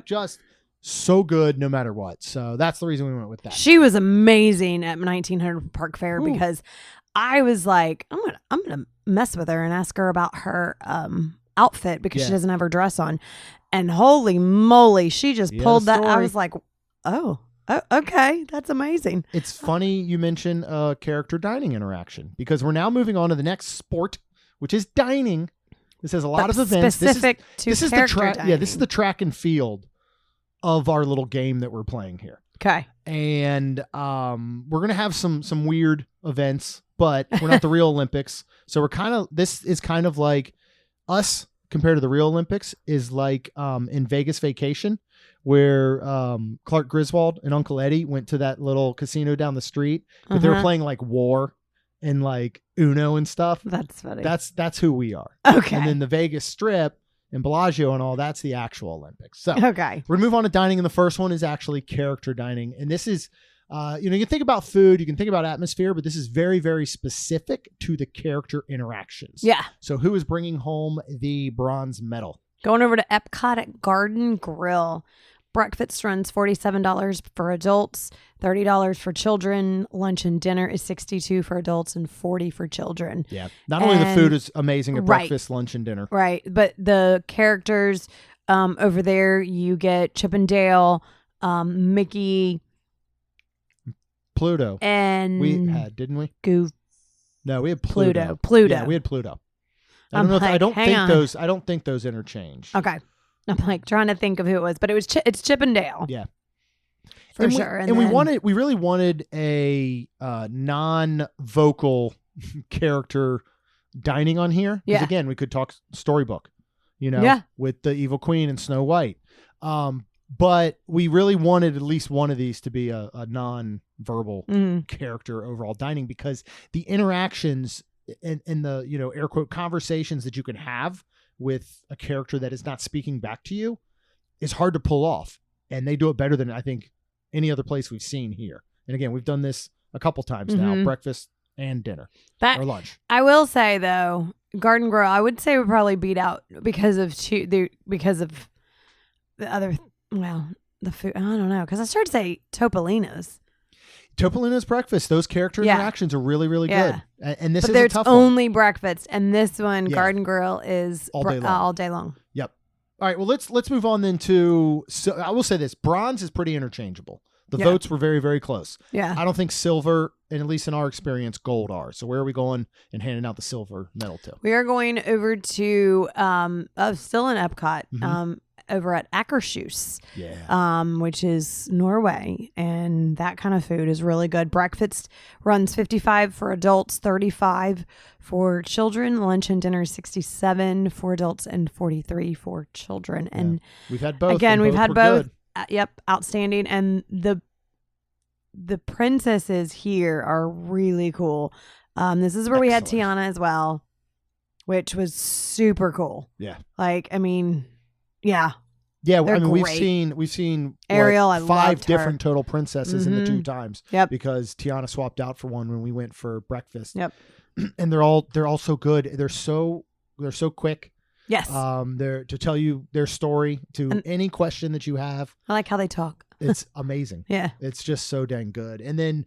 Just so good no matter what. So that's the reason we went with that. She was amazing at 1900 Park Fair because I was like, I'm gonna mess with her and ask her about her outfit because she doesn't have her dress on, and holy moly, she just pulled that. I was like, oh, okay, that's amazing. It's funny you mention character dining interaction, because we're now moving on to the next sport, which is dining. This has a lot of events. Specific to character dining. Yeah, this is the track and field of our little game that we're playing here. Okay. And we're gonna have some weird events, but we're not the Real Olympics. So this is kind of like us compared to the Real Olympics is like in Vegas Vacation, where Clark Griswold and Uncle Eddie went to that little casino down the street, but they were playing like War and like Uno and stuff. That's funny. That's who we are. Okay. And then the Vegas Strip and Bellagio and all, that's the actual Olympics. So okay, we're gonna move on to dining, and the first one is actually character dining. And this is you can think about food, you can think about atmosphere, but this is very, very specific to the character interactions. Yeah. So who is bringing home the bronze medal? Going over to Epcot at Garden Grill. Breakfast runs $47 for adults, $30 for children. Lunch and dinner is $62 for adults and $40 for children. Yeah. Not only the food is amazing at breakfast, lunch, and dinner. Right. But the characters over there, you get Chip and Dale, Mickey, Pluto. And we had, didn't we? Goof. No, we had Pluto. Pluto. Yeah, we had Pluto. I don't think those interchange. Okay. I'm like trying to think of who it was, but it was it's Chip and Dale. Yeah. For and sure. We really wanted a non-vocal character dining on here. Because again, we could talk storybook, with the Evil Queen and Snow White. But we really wanted at least one of these to be a non-verbal character overall dining, because the interactions and the, air quote, conversations that you can have with a character that is not speaking back to you is hard to pull off. And they do it better than I think any other place we've seen here. And again, we've done this a couple times now, breakfast and dinner or lunch. I will say though, Garden Grill, I would say would probably beat out because of the other, the food. I don't know. Cause I started to say Topolino's. Topolino's breakfast, those character interactions are really, really good. And this is a tough one. Only breakfast. And this one, Garden Grill, is all day long. Yep. All right. Well, let's move on then to, so I will say this, bronze is pretty interchangeable. The votes were very, very close. Yeah. I don't think silver, and at least in our experience, gold are. So where are we going and handing out the silver medal to? We are going over to, still in Epcot, over at Akershus, which is Norway. And that kind of food is really good. Breakfast runs $55 for adults, $35 for children. Lunch and dinner, $67 for adults and $43 for children. And we've had both. Again, we've had both. Yep, outstanding. And the princesses here are really cool. This is where we had Tiana as well, which was super cool. Yeah. Like, I mean, yeah. Yeah, I mean, we've seen Ariel, 5 different total princesses in the 2 times. Yep. Because Tiana swapped out for one when we went for breakfast. Yep. And they're all so good. They're so quick. Yes. They're to tell you their story to any question that you have. I like how they talk. It's amazing. Yeah. It's just so dang good. And then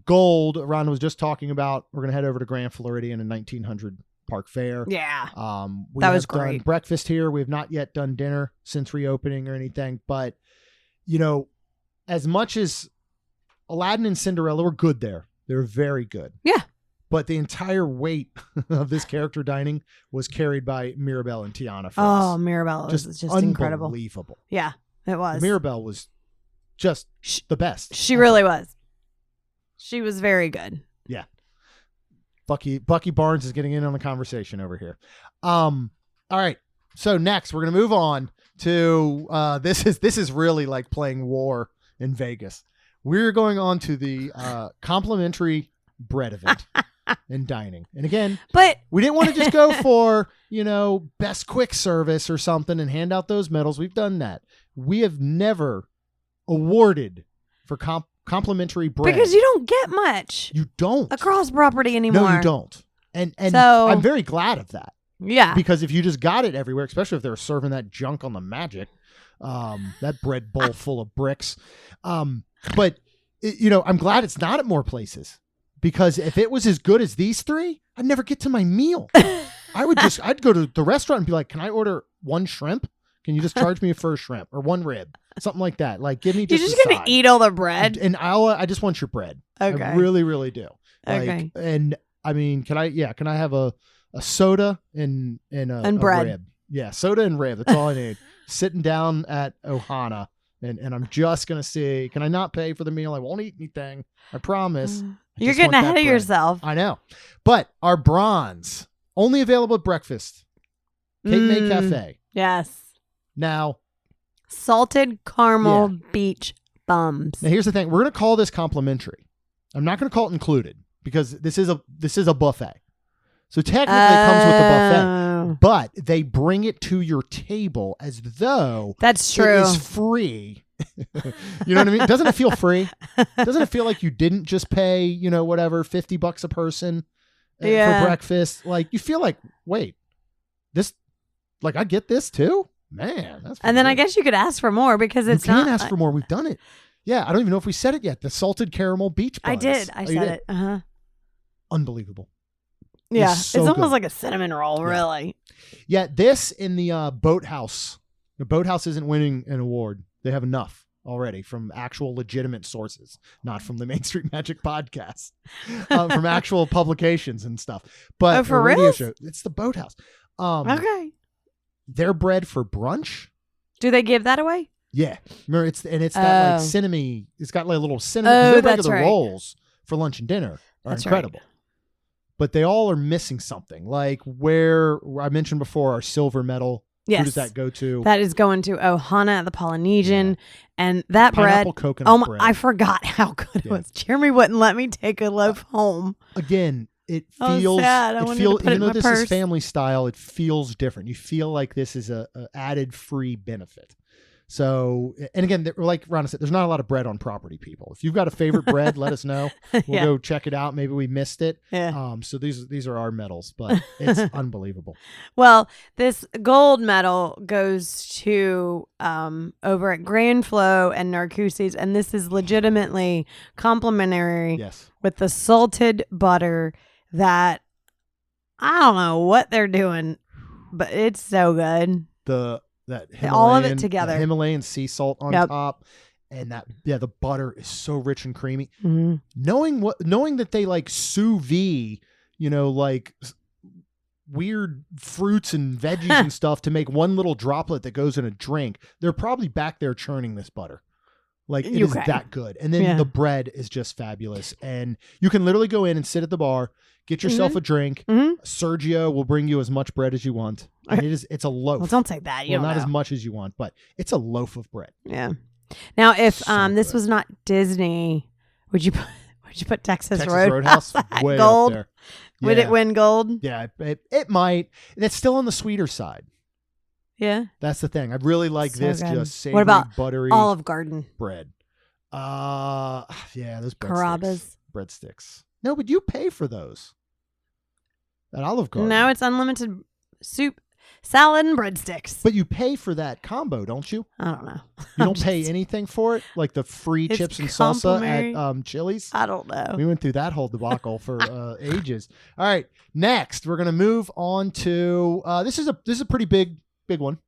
gold, Ron was just talking about, we're going to head over to Grand Floridian in 1900 Park Fair. Yeah. That was great. Done breakfast here. We have not yet done dinner since reopening or anything, but as much as Aladdin and Cinderella were good there, they were very good. Yeah. But the entire weight of this character dining was carried by Mirabelle and Tiana for us. Oh, Mirabelle was just incredible. Unbelievable. Yeah, it was. Mirabelle was just the best. She really was. She was very good. Yeah. Bucky Barnes is getting in on the conversation over here. All right. So next we're going to move on to this is really like playing war in Vegas. We're going on to the complimentary bread event and dining. And again, but we didn't want to just go for, best quick service or something and hand out those medals. We've done that. We have never awarded for complimentary bread. Because you don't get much. You don't. Across property anymore. No, you don't. And so, I'm very glad of that. Yeah. Because if you just got it everywhere, especially if they're serving that junk on the Magic, that bread bowl full of bricks. But, I'm glad it's not at more places. Because if it was as good as these 3, I'd never get to my meal. I'd go to the restaurant and be like, can I order 1 shrimp? Can you just charge me for a shrimp or 1 rib? Something like that. Like, give me just You're just going to eat all the bread? And I just want your bread. Okay. I really, really do. Okay. And I mean, can I have a soda and a bread? Rib? Yeah. Soda and rib. That's all I need. Sitting down at Ohana. And I'm just going to see, can I not pay for the meal? I won't eat anything. I promise. You're getting ahead of yourself. I know. But our bronze, only available at breakfast. Cape May Cafe. Yes. Now. Salted caramel beach bums. Now here's the thing. We're going to call this complimentary. I'm not going to call it included because this is a buffet. So technically it comes with the buffet, but they bring it to your table as though that's true. It is free. You know what I mean? Doesn't it feel free? Doesn't it feel like you didn't just pay, whatever, $50 a person for breakfast? Like you feel like, wait, this, like I get this too? Man, that's and then I guess you could ask for more because it's not. You can ask for more. We've done it. Yeah, I don't even know if we said it yet. The salted caramel beach buns. I did. I said it. Uh-huh. Unbelievable. Yeah, it's almost like a cinnamon roll, really. Yeah, this in the Boathouse. The Boathouse isn't winning an award. They have enough already from actual legitimate sources, not from the Main Street Magic podcast, from actual publications and stuff. But for real, it's the Boathouse. Okay. their bread for brunch. Do they give that away? Yeah, remember it's that like cinnamon. It's got like a little cinnamon. Oh, Their that's regular right. rolls for lunch and dinner are That's incredible, but they all are missing something. Like where I mentioned before, our silver medal. Yes. Who does that go to? That is going to Ohana at the Polynesian, and that Pineapple bread. coconut bread. I forgot how good it was. Jeremy wouldn't let me take a loaf home. Again, it Oh, feels. sad. I It wanted to feels. put it Even in though my this purse. is family style, it feels different. You feel like this is a added free benefit. So, and again, like Rhonda said, there's not a lot of bread on property, people. If you've got a favorite bread, let us know. We'll Yeah. go check it out. Maybe we missed it. Yeah. So these are our medals, but it's unbelievable. Well, this gold medal goes to over at Grand Flow and Narcoossee's, and this is legitimately complimentary Yes. with the salted butter that I don't know what they're doing, but it's so good. That All of it Himalayan- together. the Himalayan sea salt on Yep. top, and the butter is so rich and creamy. Mm-hmm. Knowing that they like sous vide, like weird fruits and veggies and stuff to make one little droplet that goes in a drink, they're probably back there churning this butter. Like it is Okay. that good. And then Yeah. the bread is just fabulous. And you can literally go in and sit at the bar, get yourself a drink. Mhm. Sergio will bring you as much bread as you want. And it's a loaf. Well, don't say that. You Well, don't not know. as much as you want, but it's a loaf of bread. Yeah. Now, if So this good. was not Disney, would you put Texas, Texas Roadhouse Roadhouse, way gold? up there. Would Yeah. it win gold? Yeah, it might. It's still on the sweeter side. Yeah. That's the thing. I really like So this good. just savory, What about buttery Olive Garden? bread. Yeah, those Carrabba's? breadsticks. No, but you pay for those at Olive Garden. No, it's unlimited soup, salad, and breadsticks. But you pay for that combo, don't you? I don't know. You don't pay anything for it, like the free It's chips and salsa complimentary. at Chili's. I don't know. We went through that whole debacle for ages. All right, next we're gonna move on to this is a pretty big one,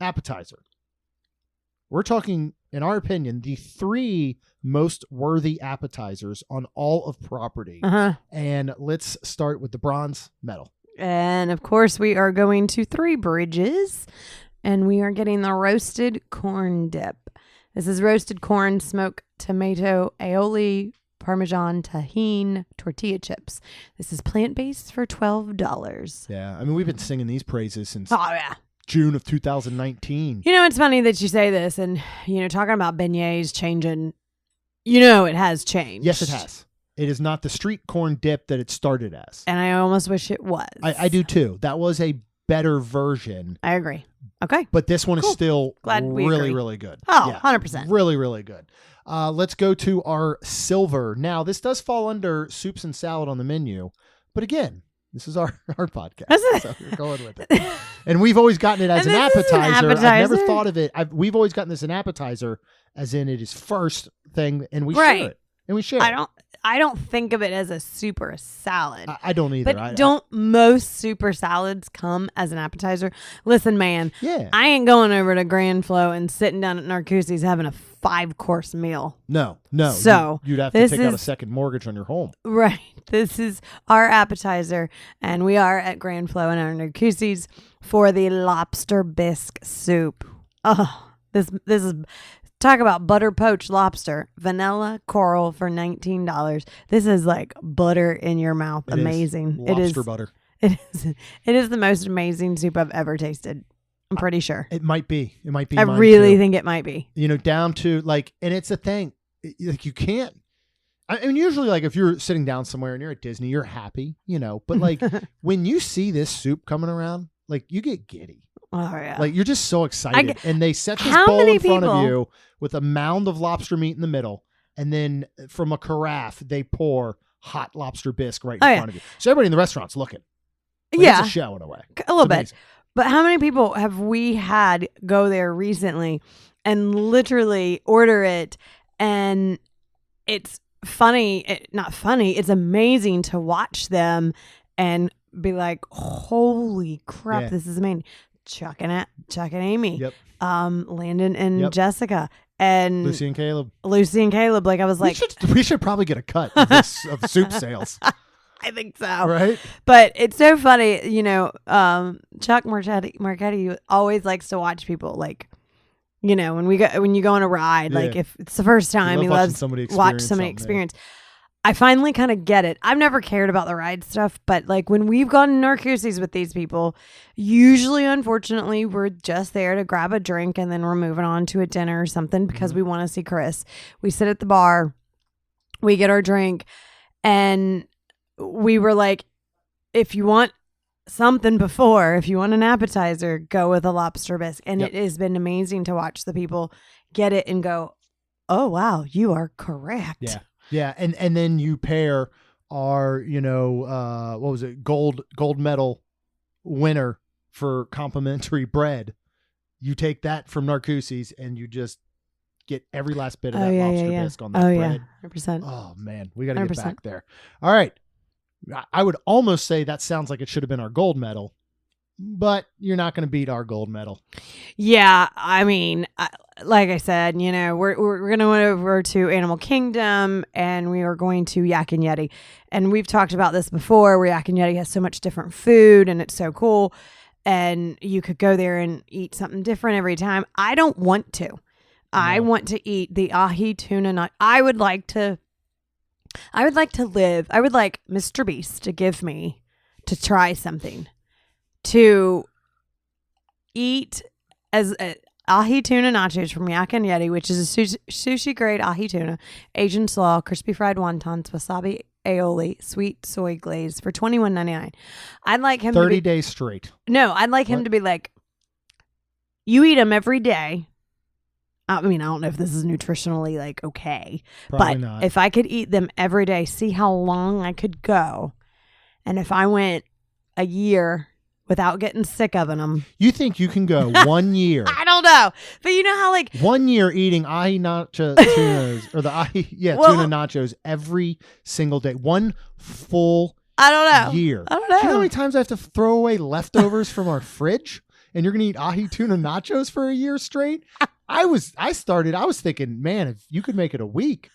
appetizer. We're talking, in our opinion, the 3 most worthy appetizers on all of property. Uh-huh. And let's start with the bronze medal. And of course, we are going to 3 Bridges, and we are getting the roasted corn dip. This is roasted corn, smoked tomato, aioli, Parmesan, tahine, tortilla chips. This is plant-based for $12. Yeah, I mean we've been singing these praises since Oh, yeah. June of 2019. You know, it's funny that you say this, and, talking about beignets changing, it has changed. Yes, it has. It is not the street corn dip that it started as. And I almost wish it was. I do too. That was a better version. I agree. Okay. But this one Cool. is still Glad we really, agree. really good. Oh, Yeah, 100%. Really, really good. Let's go to our silver. Now, this does fall under soups and salad on the menu. But again, this is our podcast. Is it? So we're going with it. And we've always gotten it as And an this is an appetizer. I've never appetizer? thought of it. We've always gotten this an appetizer, as in it is first thing, and we Right. share it. And we share it. I don't think of it as a super salad. I don't either. But don't most super salads come as an appetizer? Listen, man, Yeah. I ain't going over to Grand Flow and sitting down at Narcoossee's having a 5-course meal. No. So, you'd have to this take out a is- second mortgage on your home. Right. This is our appetizer, and we are at Grand Flow and our Narcoossee's for the lobster bisque soup. Oh, this is... Talk about butter poached lobster, vanilla coral for $19. This is like butter in your mouth. It is. Amazing. Lobster butter. It is the most amazing soup I've ever tasted. I'm pretty sure. It might be. It might be. I mine really too. think it might be. Down to like, and it's a thing. Like you can't. I mean, usually, like if you're sitting down somewhere and you're at Disney, you're happy, But like when you see this soup coming around, like you get giddy. Oh yeah. Like you're just so excited, and they set this How bowl many in front of people- you with a mound of lobster meat in the middle, and then from a carafe they pour hot lobster bisque right in Oh, yeah. front of you. So everybody in the restaurant's looking. Like, yeah, it's a show in a way. a little It's bit. amazing. But how many people have we had go there recently and literally order it, and it's funny, not funny, it's amazing to watch them and be like, holy crap, Yeah. this is amazing. Chuck and Amy, Yep. Landon and Yep. Jessica, and Lucy and Caleb. Lucy and Caleb. Like I was like, we should probably get a cut of this of soup sales. I think so. Right? But it's so funny, you know, Chuck Marchetti always likes to watch people like, you know, when you go on a ride, like if it's the first time, he loves watch somebody experience. I finally kind of get it. I've never cared about the ride stuff, but like when we've gone to Narcoossee's with these people, usually, unfortunately, we're just there to grab a drink and then we're moving on to a dinner or something because we want to see Chris. We sit at the bar, we get our drink, and we were like, if you want something before, if you want an appetizer, go with a lobster bisque. And it has been amazing to watch the people get it and go, oh, wow, you are correct. Yeah. Yeah, and then you pair our, you know, what was it, gold medal winner for complimentary bread. You take that from Narcoossee's and you just get every last bit of that lobster bisque on that bread. 100%. Oh man, we got to get back there. All right, I would almost say that sounds like it should have been our gold medal, but you're not going to beat our gold medal. Yeah, I mean, like I said, you know, we're going to go over to Animal Kingdom and we are going to Yak and Yeti. And we've talked about this before, where Yak and Yeti has so much different food and it's so cool. And you could go there and eat something different every time. I don't want to. No. I want to eat the ahi tuna nut. I would like to live. I would like Mr. Beast to try something. To eat as ahi tuna nachos from Yak and Yeti, which is a sushi grade ahi tuna, Asian slaw, crispy fried wontons, wasabi aioli, sweet soy glaze for $21.99. I'd like him 30 days straight. No, I'd like him to be like, you eat them every day. I mean, I don't know if this is nutritionally like okay, Probably but not. If I could eat them every day, see how long I could go. And if I went a year without getting sick of them. You think you can go 1 year? I don't know. But you know how like 1 year eating ahi tunas or the ahi tuna nachos every single day. One full I don't know. year. I don't know. Do you know how many times I have to throw away leftovers from our fridge? And you're gonna eat ahi tuna nachos for a year straight? I was thinking, man, if you could make it a week,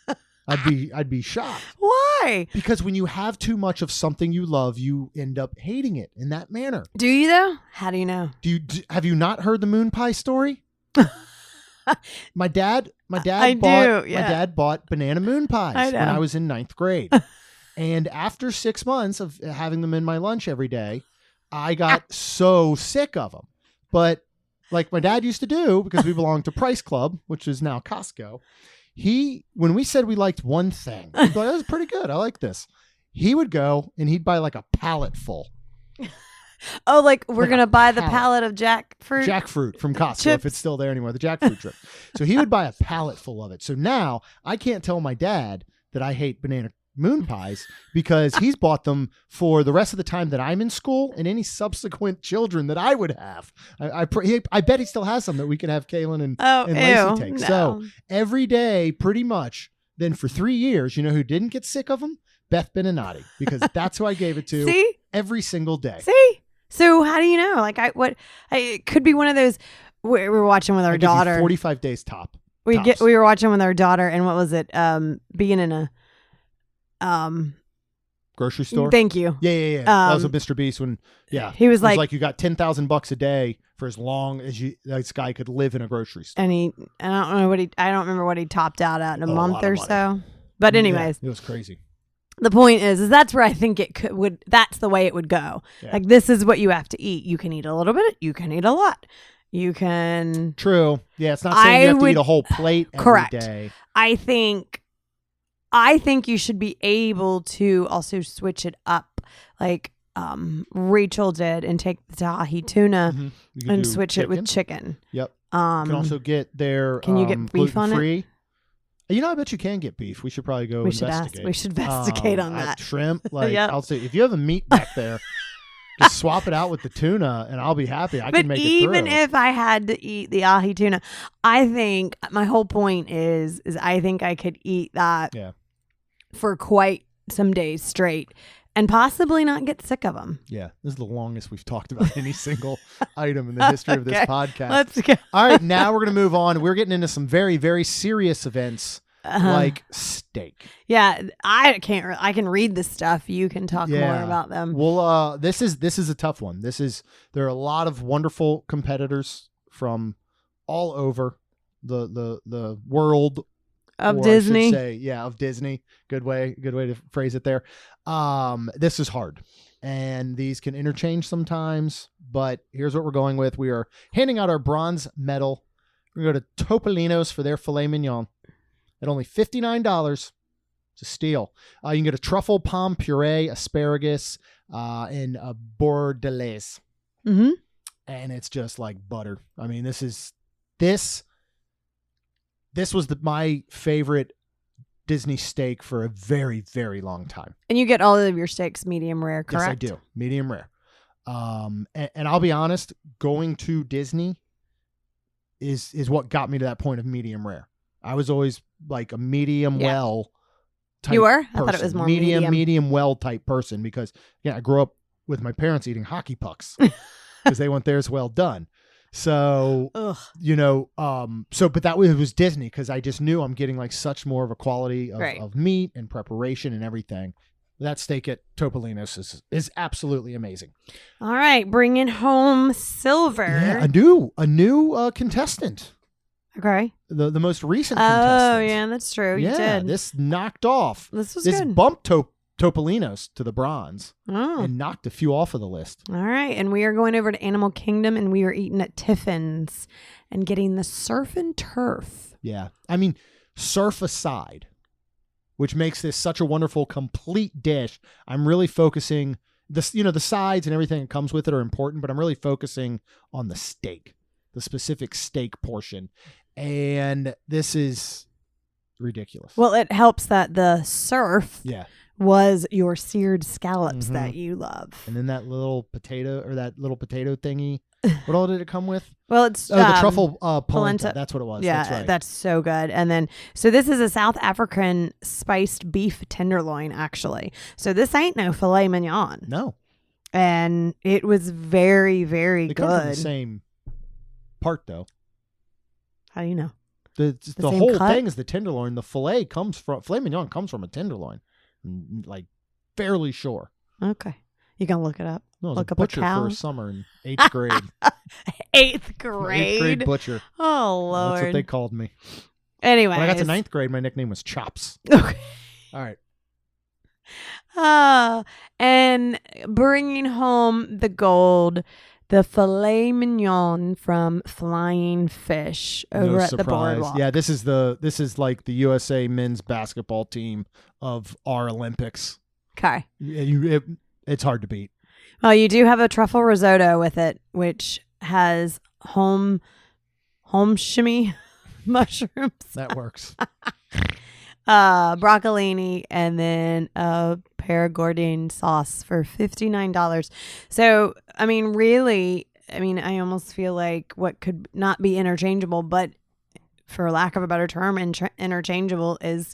I'd be shocked. Why? Because when you have too much of something you love, you end up hating it in that manner. Do you though? How do you know? Have you not heard the moon pie story? My dad bought banana moon pies when I was in 9th grade. And after 6 months of having them in my lunch every day, I got so sick of them. But like my dad used to do, because we belonged to Price Club, which is now Costco, when we said we liked one thing, he'd be like, that was pretty good. I like this. He would go and he'd buy like a pallet full. Oh, like we're going to buy the pallet of jackfruit? Jackfruit from Costco, chips. if it's still there anymore, the jackfruit trip. So he would buy a pallet full of it. So now I can't tell my dad that I hate banana moon pies because he's bought them for the rest of the time that I'm in school and any subsequent children that I would have. I bet he still has some that we could have Kaylin and Lacey take. No. So every day, pretty much, then for 3 years, you know who didn't get sick of them? Beth Beninati, because that's who I gave it to. See? Every single day. See? So how do you know? Like it could be one of those. We were watching with our daughter. 45 days top. We were watching with our daughter, and what was it? Being in a grocery store. Thank you. Yeah. That was a Mr. Beast when. Yeah, he was like you got $10,000 a day for as long as this guy could live in a grocery store. And I don't remember what he topped out at in a month or so. But anyways, it was crazy. The point is that's where I think that's the way it would go. Yeah. Like, this is what you have to eat. You can eat a little bit. You can eat a lot. You can. True. Yeah. It's not saying you have to eat a whole plate every day. I think you should be able to also switch it up. Like, Rachel did, and take the ahi tuna and switch it with chicken. Yep. You can also get their can you get beef on it? You know, I bet you can get beef. We should probably go investigate. We should investigate on that. Shrimp, I'll say, if you have a meat back there, just swap it out with the tuna, and I'll be happy. I can make it through. Even if I had to eat the ahi tuna, I think my whole point is I think I could eat that for quite some days straight, and possibly not get sick of them. Yeah, this is the longest we've talked about any single item in the history of this podcast. Let's go. All right, now we're going to move on. We're getting into some very, very serious events like steak. Yeah, I can't. I can read this stuff. You can talk more about them. Well, this is a tough one. There are a lot of wonderful competitors from all over the world Of or Disney. I should say, of Disney. Good way to phrase it there. This is hard, and these can interchange sometimes. But here's what we're going with: we are handing out our bronze medal. We're going to go to Topolino's for their filet mignon at only $59. It's a steal. You can get a truffle palm puree, asparagus, and a bordelaise. Mm-hmm. And it's just like butter. I mean, this was my favorite Disney steak for a very, very long time. And you get all of your steaks medium rare, correct? Yes, I do. Medium rare. And I'll be honest, going to Disney is what got me to that point of medium rare. I was always like a medium well type You were? person. I thought it was more medium well type person because I grew up with my parents eating hockey pucks because they want theirs well done. So, but that was Disney because I just knew I'm getting like such more of a quality of meat and preparation and everything. That steak at Topolino's is absolutely amazing. All right, bringing home silver. Yeah, a new contestant. Okay. The most recent contestant. Oh, yeah, that's true. You did. This knocked off. This good. Bumped Topolino's to the bronze and knocked a few off of the list. All right, and we are going over to Animal Kingdom, and we are eating at Tiffin's and getting the surf and turf. Yeah, I mean, surf aside, which makes this such a wonderful, complete dish. I'm really focusing the sides and everything that comes with it are important, but I'm really focusing on the steak, the specific steak portion. And this is ridiculous. Well, it helps that the surf was your seared scallops that you love. And then that little potato thingy. What all did it come with? Well, it's the truffle polenta. That's what it was. Yeah, that's right. That's so good. And then, so this is a South African spiced beef tenderloin, actually. So this ain't no filet mignon. No. And it was very, very good. They come from the same part, though. How do you know? The whole thing is the tenderloin. The filet mignon comes from a tenderloin. Like, fairly sure. Okay. You can look it up. No, I was look a up butcher a cow. for a summer in 8th grade. 8th grade? 8th grade butcher. Oh, Lord. That's what they called me. Anyway. When I got to 9th grade, my nickname was Chops. Okay. All right. And bringing home the gold, the filet mignon from Flying Fish over at the boardwalk. Yeah, this is like the USA men's basketball team of our Olympics. Okay. It's hard to beat. Well, you do have a truffle risotto with it, which has home shimmy mushrooms. That works. Broccolini, and then a Perigordine sauce for $59. So, I mean, really, I almost feel like what could not be interchangeable, but for lack of a better term, interchangeable is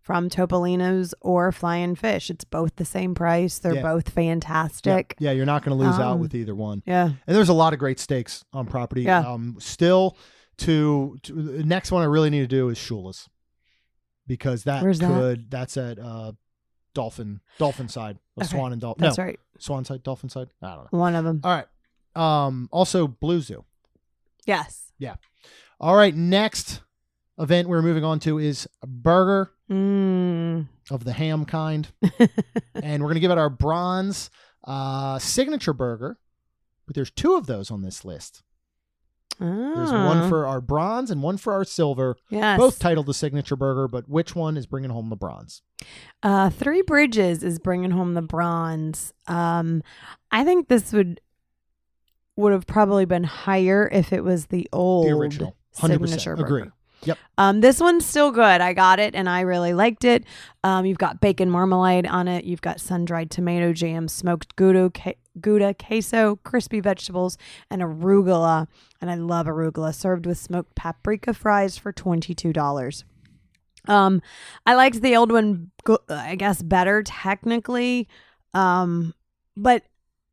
from Topolino's or Flying Fish. It's both the same price. They're both fantastic. Yeah, you're not going to lose out with either one. Yeah. And there's a lot of great steaks on property. Yeah. Still, to the next one I really need to do is Shula's. Because that's at Dolphin side. Swan and Dolphin. That's right. Swan side, Dolphin side. I don't know. One of them. All right. Also Blue Zoo. Yes. Yeah. All right. Next event we're moving on to is a burger of the ham kind. And we're going to give it our bronze signature burger. But there's 2 of those on this list. There's one for our bronze and one for our silver. Yes. Both titled the signature burger, but which one is bringing home the bronze? Three Bridges is bringing home the bronze. I think this would have probably been higher if it was the original 100%. Signature burger. Agree. Yep. This one's still good. I got it and I really liked it. You've got bacon marmalade on it. You've got sun-dried tomato jam, smoked Gouda, queso, crispy vegetables, and arugula. And I love arugula, served with smoked paprika fries for $22. I liked the old one, I guess, better technically. But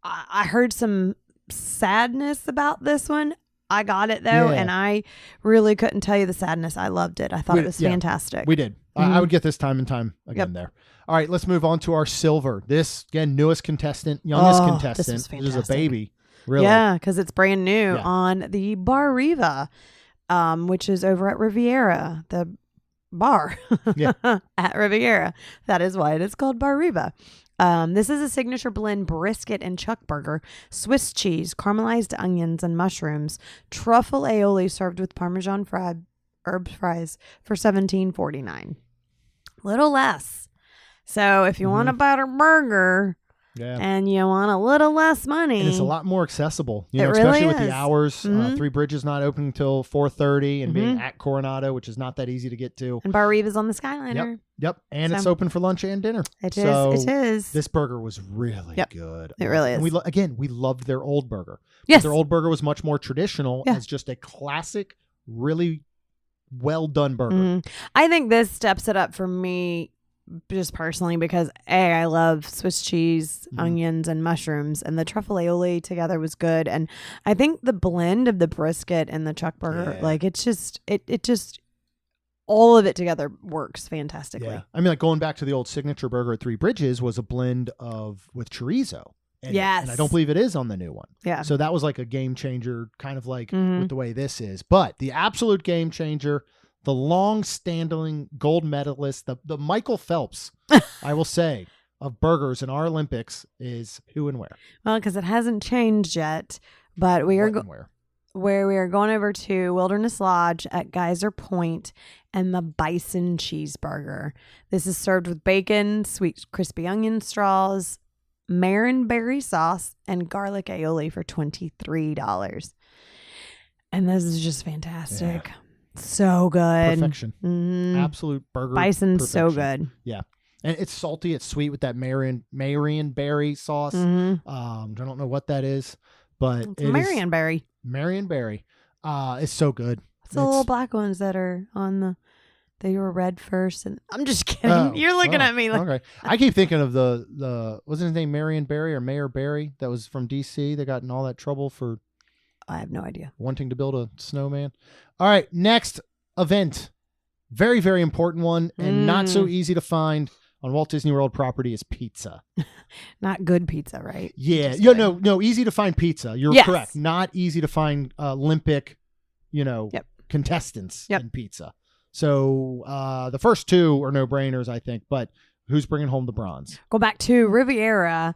I heard some sadness about this one. I got it though, Yeah. and I really couldn't tell you the sadness. I loved it. I thought it was fantastic. We did. I would get this time and time again there. All right, let's move on to our silver. This, again, newest contestant, youngest contestant. This was This is a baby. Really? Yeah, because it's brand new Yeah. on the Bar Riva, which is over at Riviera, the bar Yeah. at Riviera. That is why it is called Bar Riva. This is a signature blend brisket and chuck burger, Swiss cheese, caramelized onions and mushrooms, truffle aioli served with Parmesan fried herb fries for $17.49. Little less. So if you want a better burger and you want a little less money, and it's a lot more accessible, It especially really with the is. hours. Three Bridges not opening until 4:30, and being at Coronado, which is not that easy to get to. and Bar Riva's on the Skyliner. Yep, and it's So- open for lunch and dinner. It is. So It is. This burger was really good. It really And is. we loved their old burger. Yes. Their old burger was much more traditional Yeah. as just a classic, really well done burger. Mhm. I think this steps it up for me just personally because I love Swiss cheese, onions, and mushrooms, and the truffle aioli together was good. And I think the blend of the brisket and the chuck burger, like it just all of it together works fantastically. Yeah. I mean, like going back to the old signature burger at Three Bridges was a blend with chorizo. in it, Yes. And I don't believe it is on the new one. Yeah. So that was like a game changer, kind of like with the way this is. But the absolute game changer, the long-standing gold medalist, the Michael Phelps, I will say, of burgers in our Olympics is who and where. Well, because it hasn't changed yet, but we are What and where. where we are going over to Wilderness Lodge at Geyser Point and the bison cheeseburger. This is served with bacon, sweet crispy onion straws, Marinberry sauce, and garlic aioli for $23. And this is just fantastic. So good. Perfection. Absolute burger. Bison's so perfection. good. Yeah. And it's salty, it's sweet with that Marionberry sauce. I don't know what that is, but It's Marionberry. Marionberry. It's so good. It's the little black ones that are on they were red first. And I'm just kidding. You're looking at me like. Okay. I keep thinking of the wasn't his name Marionberry or Mayor Barry that was from DC that got in all that trouble for I have no idea. wanting to build a snowman. All right, next event. Very, very important one and not so easy to find on Walt Disney World property is pizza. Not good pizza, right? Yeah. Just Yeah, good. no, easy to find pizza. You're Yes. correct. Not easy to find Olympic, contestants in pizza. So the first two are no-brainers, I think, but who's bringing home the bronze? Go back to Riviera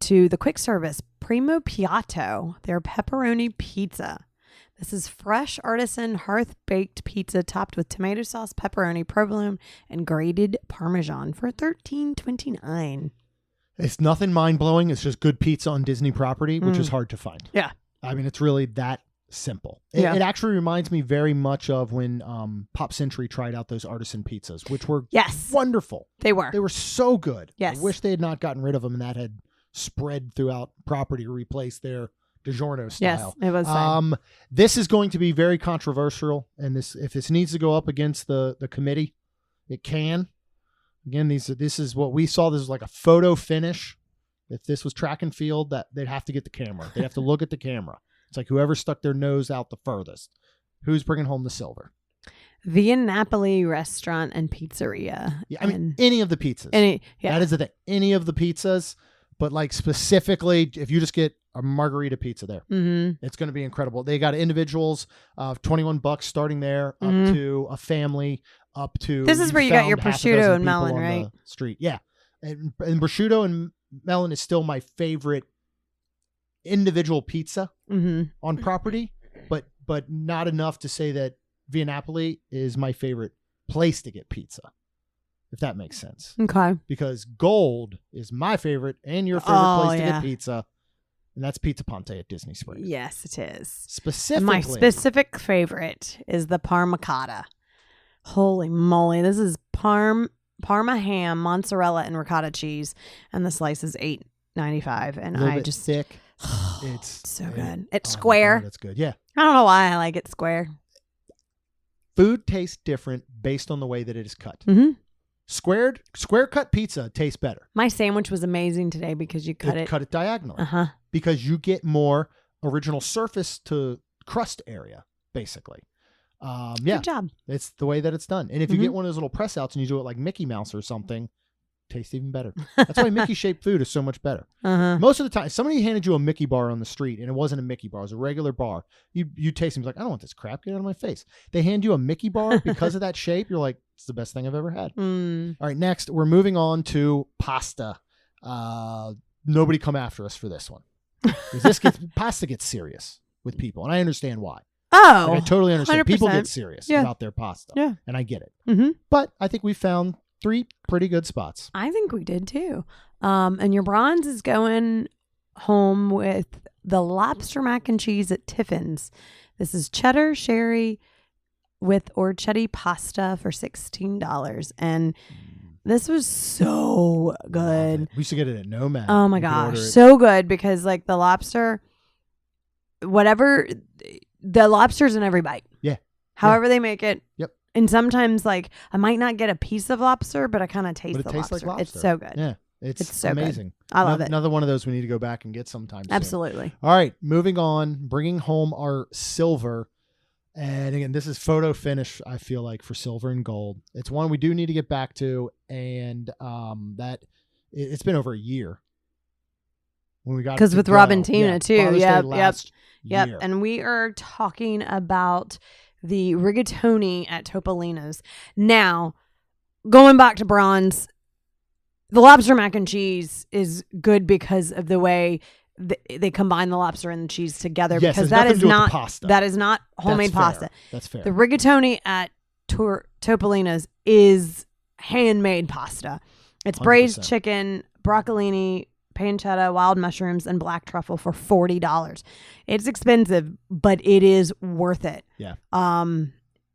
to the quick service Primo Piatto, their pepperoni pizza. This is fresh artisan hearth-baked pizza topped with tomato sauce, pepperoni, provolone, and grated Parmesan for $13.29. It's nothing mind-blowing. It's just good pizza on Disney property, which is hard to find. Yeah. I mean, it's really that simple. It actually reminds me very much of when Pop Century tried out those artisan pizzas, which were wonderful. They were. They were so good. Yes. I wish they had not gotten rid of them and that had spread throughout property to replace their DiGiorno style. Yes, it was fine. This is going to be very controversial, and if this needs to go up against the committee, it can. Again, this is what we saw. This is like a photo finish. If this was track and field, that they'd have to get the camera. They'd have to look at the camera. It's like whoever stuck their nose out the furthest. Who's bringing home the silver? Via Napoli Restaurant and Pizzeria. Yeah, I mean, any of the pizzas. That is the thing. Any of the pizzas, but like specifically, if you just get a margarita pizza there, it's going to be incredible. They got individuals of $21 starting there, up to a family, up to. This is where you got your found half a prosciutto dozen and melon, people on right? the street, yeah, and prosciutto and melon is still my favorite individual pizza on property, but not enough to say that Via Napoli is my favorite place to get pizza, if that makes sense. Okay. Because Gold is my favorite and your favorite place to get pizza, and that's Pizza Ponte at Disney Springs. Yes, it is. Specifically, And my specific favorite is the Parma Cotta. Holy moly. This is Parma ham, mozzarella, and ricotta cheese. And the slice is $8.95. And a little I bit just thick. It's so good. It's oh, square. That's good. Yeah. I don't know why I like it square. Food tastes different based on the way that it is cut. Square cut pizza tastes better. My sandwich was amazing today because you cut it diagonally. Uh-huh. Because you get more original surface to crust area, basically. Yeah, Good job. it's the way that it's done. And if you get one of those little press outs and you do it like Mickey Mouse or something, tastes even better. That's why Mickey shaped food is so much better. Most of the time, if somebody handed you a Mickey bar on the street and it wasn't a Mickey bar, it was a regular bar, you taste it and be like, I don't want this crap, get out of my face. They hand you a Mickey bar because of that shape, you're like, it's the best thing I've ever had. All right, next we're moving on to pasta. Nobody come after us for this one. Because pasta gets serious with people, and I understand why. Oh, I totally understand. 100%. People get serious about their pasta. Yeah. And I get it. But I think we found 3 pretty good spots. I think we did too. And your bronze is going home with the lobster mac and cheese at Tiffin's. This is cheddar sherry with orchetti pasta for $16. And this was so good. We used to get it at Nomad. Oh my gosh. So good because like the lobster, the lobster's in every bite. Yeah. However they make it. Yep. And sometimes like I might not get a piece of lobster, but I kind of taste the lobster. Like lobster. It's so good. Yeah. It's so amazing. Good. I love it. Another one of those we need to go back and get sometime soon. Absolutely. All right. Moving on, bringing home our silver. And again, this is photo finish, I feel like, for silver and gold. It's one we do need to get back to. And that it's been over a year when we got it. Because with Robin Tina too. Yep. Yep. And we are talking about the rigatoni at Topolino's. Now, going back to bronze, the lobster mac and cheese is good because of the way they combine the lobster and the cheese together. Yes, because that is not homemade pasta. That's fair. The rigatoni at Topolino's is handmade pasta. It's 100%. braised chicken, broccolini, pancetta, wild mushrooms, and black truffle for $40. It's expensive, but it is worth it. Yeah.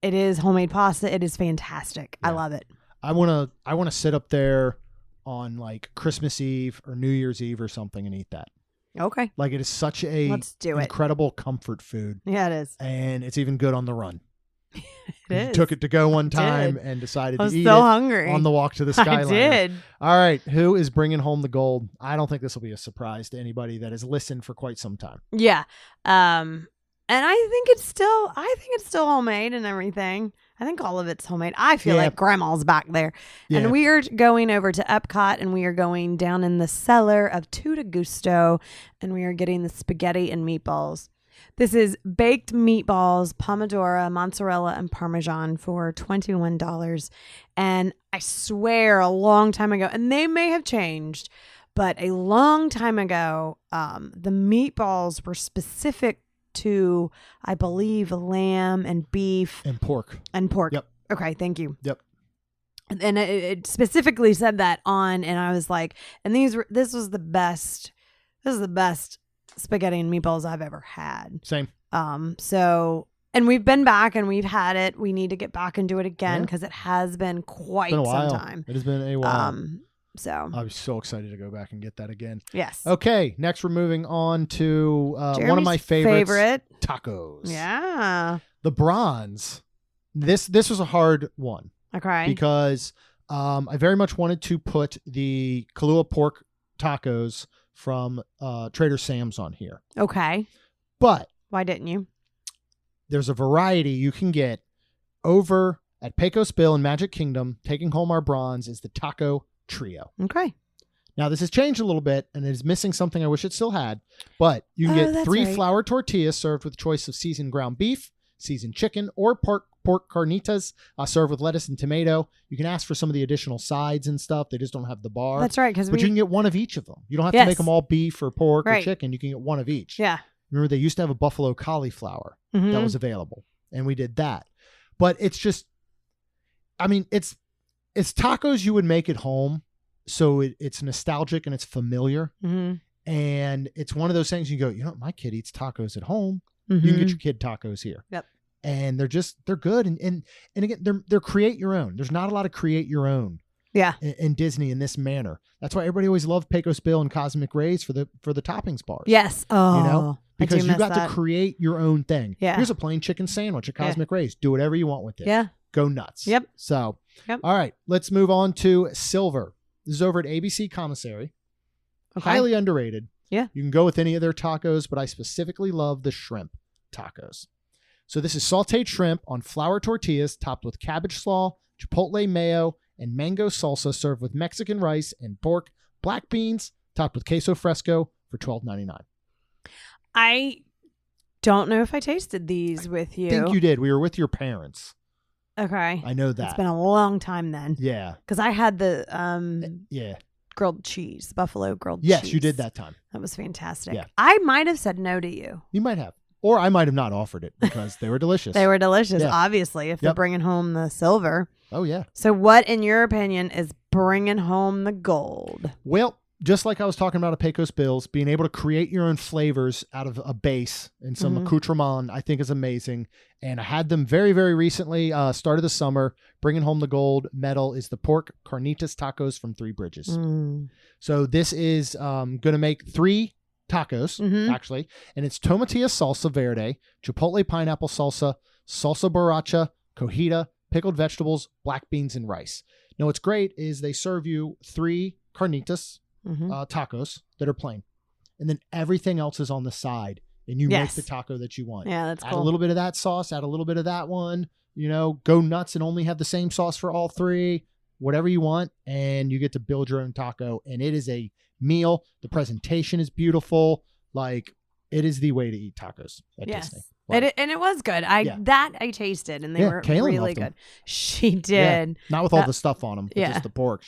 It is homemade pasta. It is fantastic. Yeah. I love it. I wanna sit up there on like Christmas Eve or New Year's Eve or something and eat that. Okay. Like it is such a incredible comfort food. Yeah, it is. And it's even good on the run. It is. Took it to go one time and decided to eat so it hungry. on the walk to the Skyliner. I did. All right. Who is bringing home the gold? I don't think this will be a surprise to anybody that has listened for quite some time. Yeah. And I think it's still homemade and everything. I think all of it's homemade. I feel like grandma's back there. Yeah. And we are going over to Epcot and we are going down in the cellar of Tutti Gusto and we are getting the spaghetti and meatballs. This is baked meatballs, pomodoro, mozzarella, and parmesan for $21. And I swear a long time ago, and they may have changed, but a long time ago, the meatballs were specific to, I believe, lamb and beef. And pork. Yep. Okay, thank you. Yep. And it specifically said that on, and I was like, and this was the best spaghetti and meatballs I've ever had. Same. So, and we've been back and we've had it. We need to get back and do it again because it has been quite some time. It has been a while. So I was so excited to go back and get that again. Yes. Okay. Next, we're moving on to one of my favorite tacos. Yeah. The bronze. This was a hard one. Okay. Because I very much wanted to put the Kahlua pork tacos from Trader Sam's on here. Okay. But why didn't you? There's a variety you can get over at Pecos Bill in Magic Kingdom. Taking home our bronze is the taco trio. Okay. Now this has changed a little bit and it is missing something I wish it still had, but you can get 3 flour tortillas served with a choice of seasoned ground beef, seasoned chicken, or pork carnitas served with lettuce and tomato. You can ask for some of the additional sides and stuff. They just don't have the bar. That's right. But you can get one of each of them. You don't have to make them all beef or pork or chicken. You can get one of each. Yeah. Remember, they used to have a buffalo cauliflower that was available, and we did that. But it's just, I mean, it's tacos you would make at home, so it's nostalgic and it's familiar. And it's one of those things you go, you know, my kid eats tacos at home. You can get your kid tacos here. Yep. And they're good. And again, they're create your own. There's not a lot of create your own. Yeah. In Disney in this manner. That's why everybody always loved Pecos Bill and Cosmic Rays for the toppings bars. Yes. Oh, you know, because you got to create your own thing. Yeah. Here's a plain chicken sandwich at Cosmic Rays. Do whatever you want with it. Yeah. Go nuts. Yep. So, all right, let's move on to silver. This is over at ABC Commissary. Okay. Highly underrated. Yeah. You can go with any of their tacos, but I specifically love the shrimp. tacos. So this is sauteed shrimp on flour tortillas topped with cabbage slaw, chipotle mayo, and mango salsa served with Mexican rice and pork, black beans topped with queso fresco for $12.99. I don't know if I tasted these with you. I think you did. We were with your parents. Okay. I know that. It's been a long time then. Yeah. Because I had the grilled cheese, buffalo grilled cheese. Yes, you did that time. That was fantastic. Yeah. I might have said no to you. You might have. Or I might have not offered it because they were delicious. They were delicious, Yeah. obviously, if they're bringing home the silver. Oh, yeah. So what, in your opinion, is bringing home the gold? Well, just like I was talking about at Pecos Bills, being able to create your own flavors out of a base and some accoutrement, I think is amazing. And I had them very, very recently, start of the summer. Bringing home the gold medal is the pork carnitas tacos from Three Bridges. So this is going to make 3 tacos, actually. And it's tomatilla salsa verde, chipotle pineapple salsa, salsa borracha, cojita, pickled vegetables, black beans, and rice. Now, what's great is they serve you 3 carnitas tacos that are plain. And then everything else is on the side. And you make the taco that you want. Yeah, that's cool. Add a little bit of that sauce, add a little bit of that one. You know, go nuts and only have the same sauce for all 3. Whatever you want. And you get to build your own taco. And it is a meal. The presentation is beautiful. Like, it is the way to eat tacos at Disney. Like, And it was good. I tasted, and they were Kaylin really loved good. them. She did. Yeah, not with all the stuff on them, but Yeah. just the pork.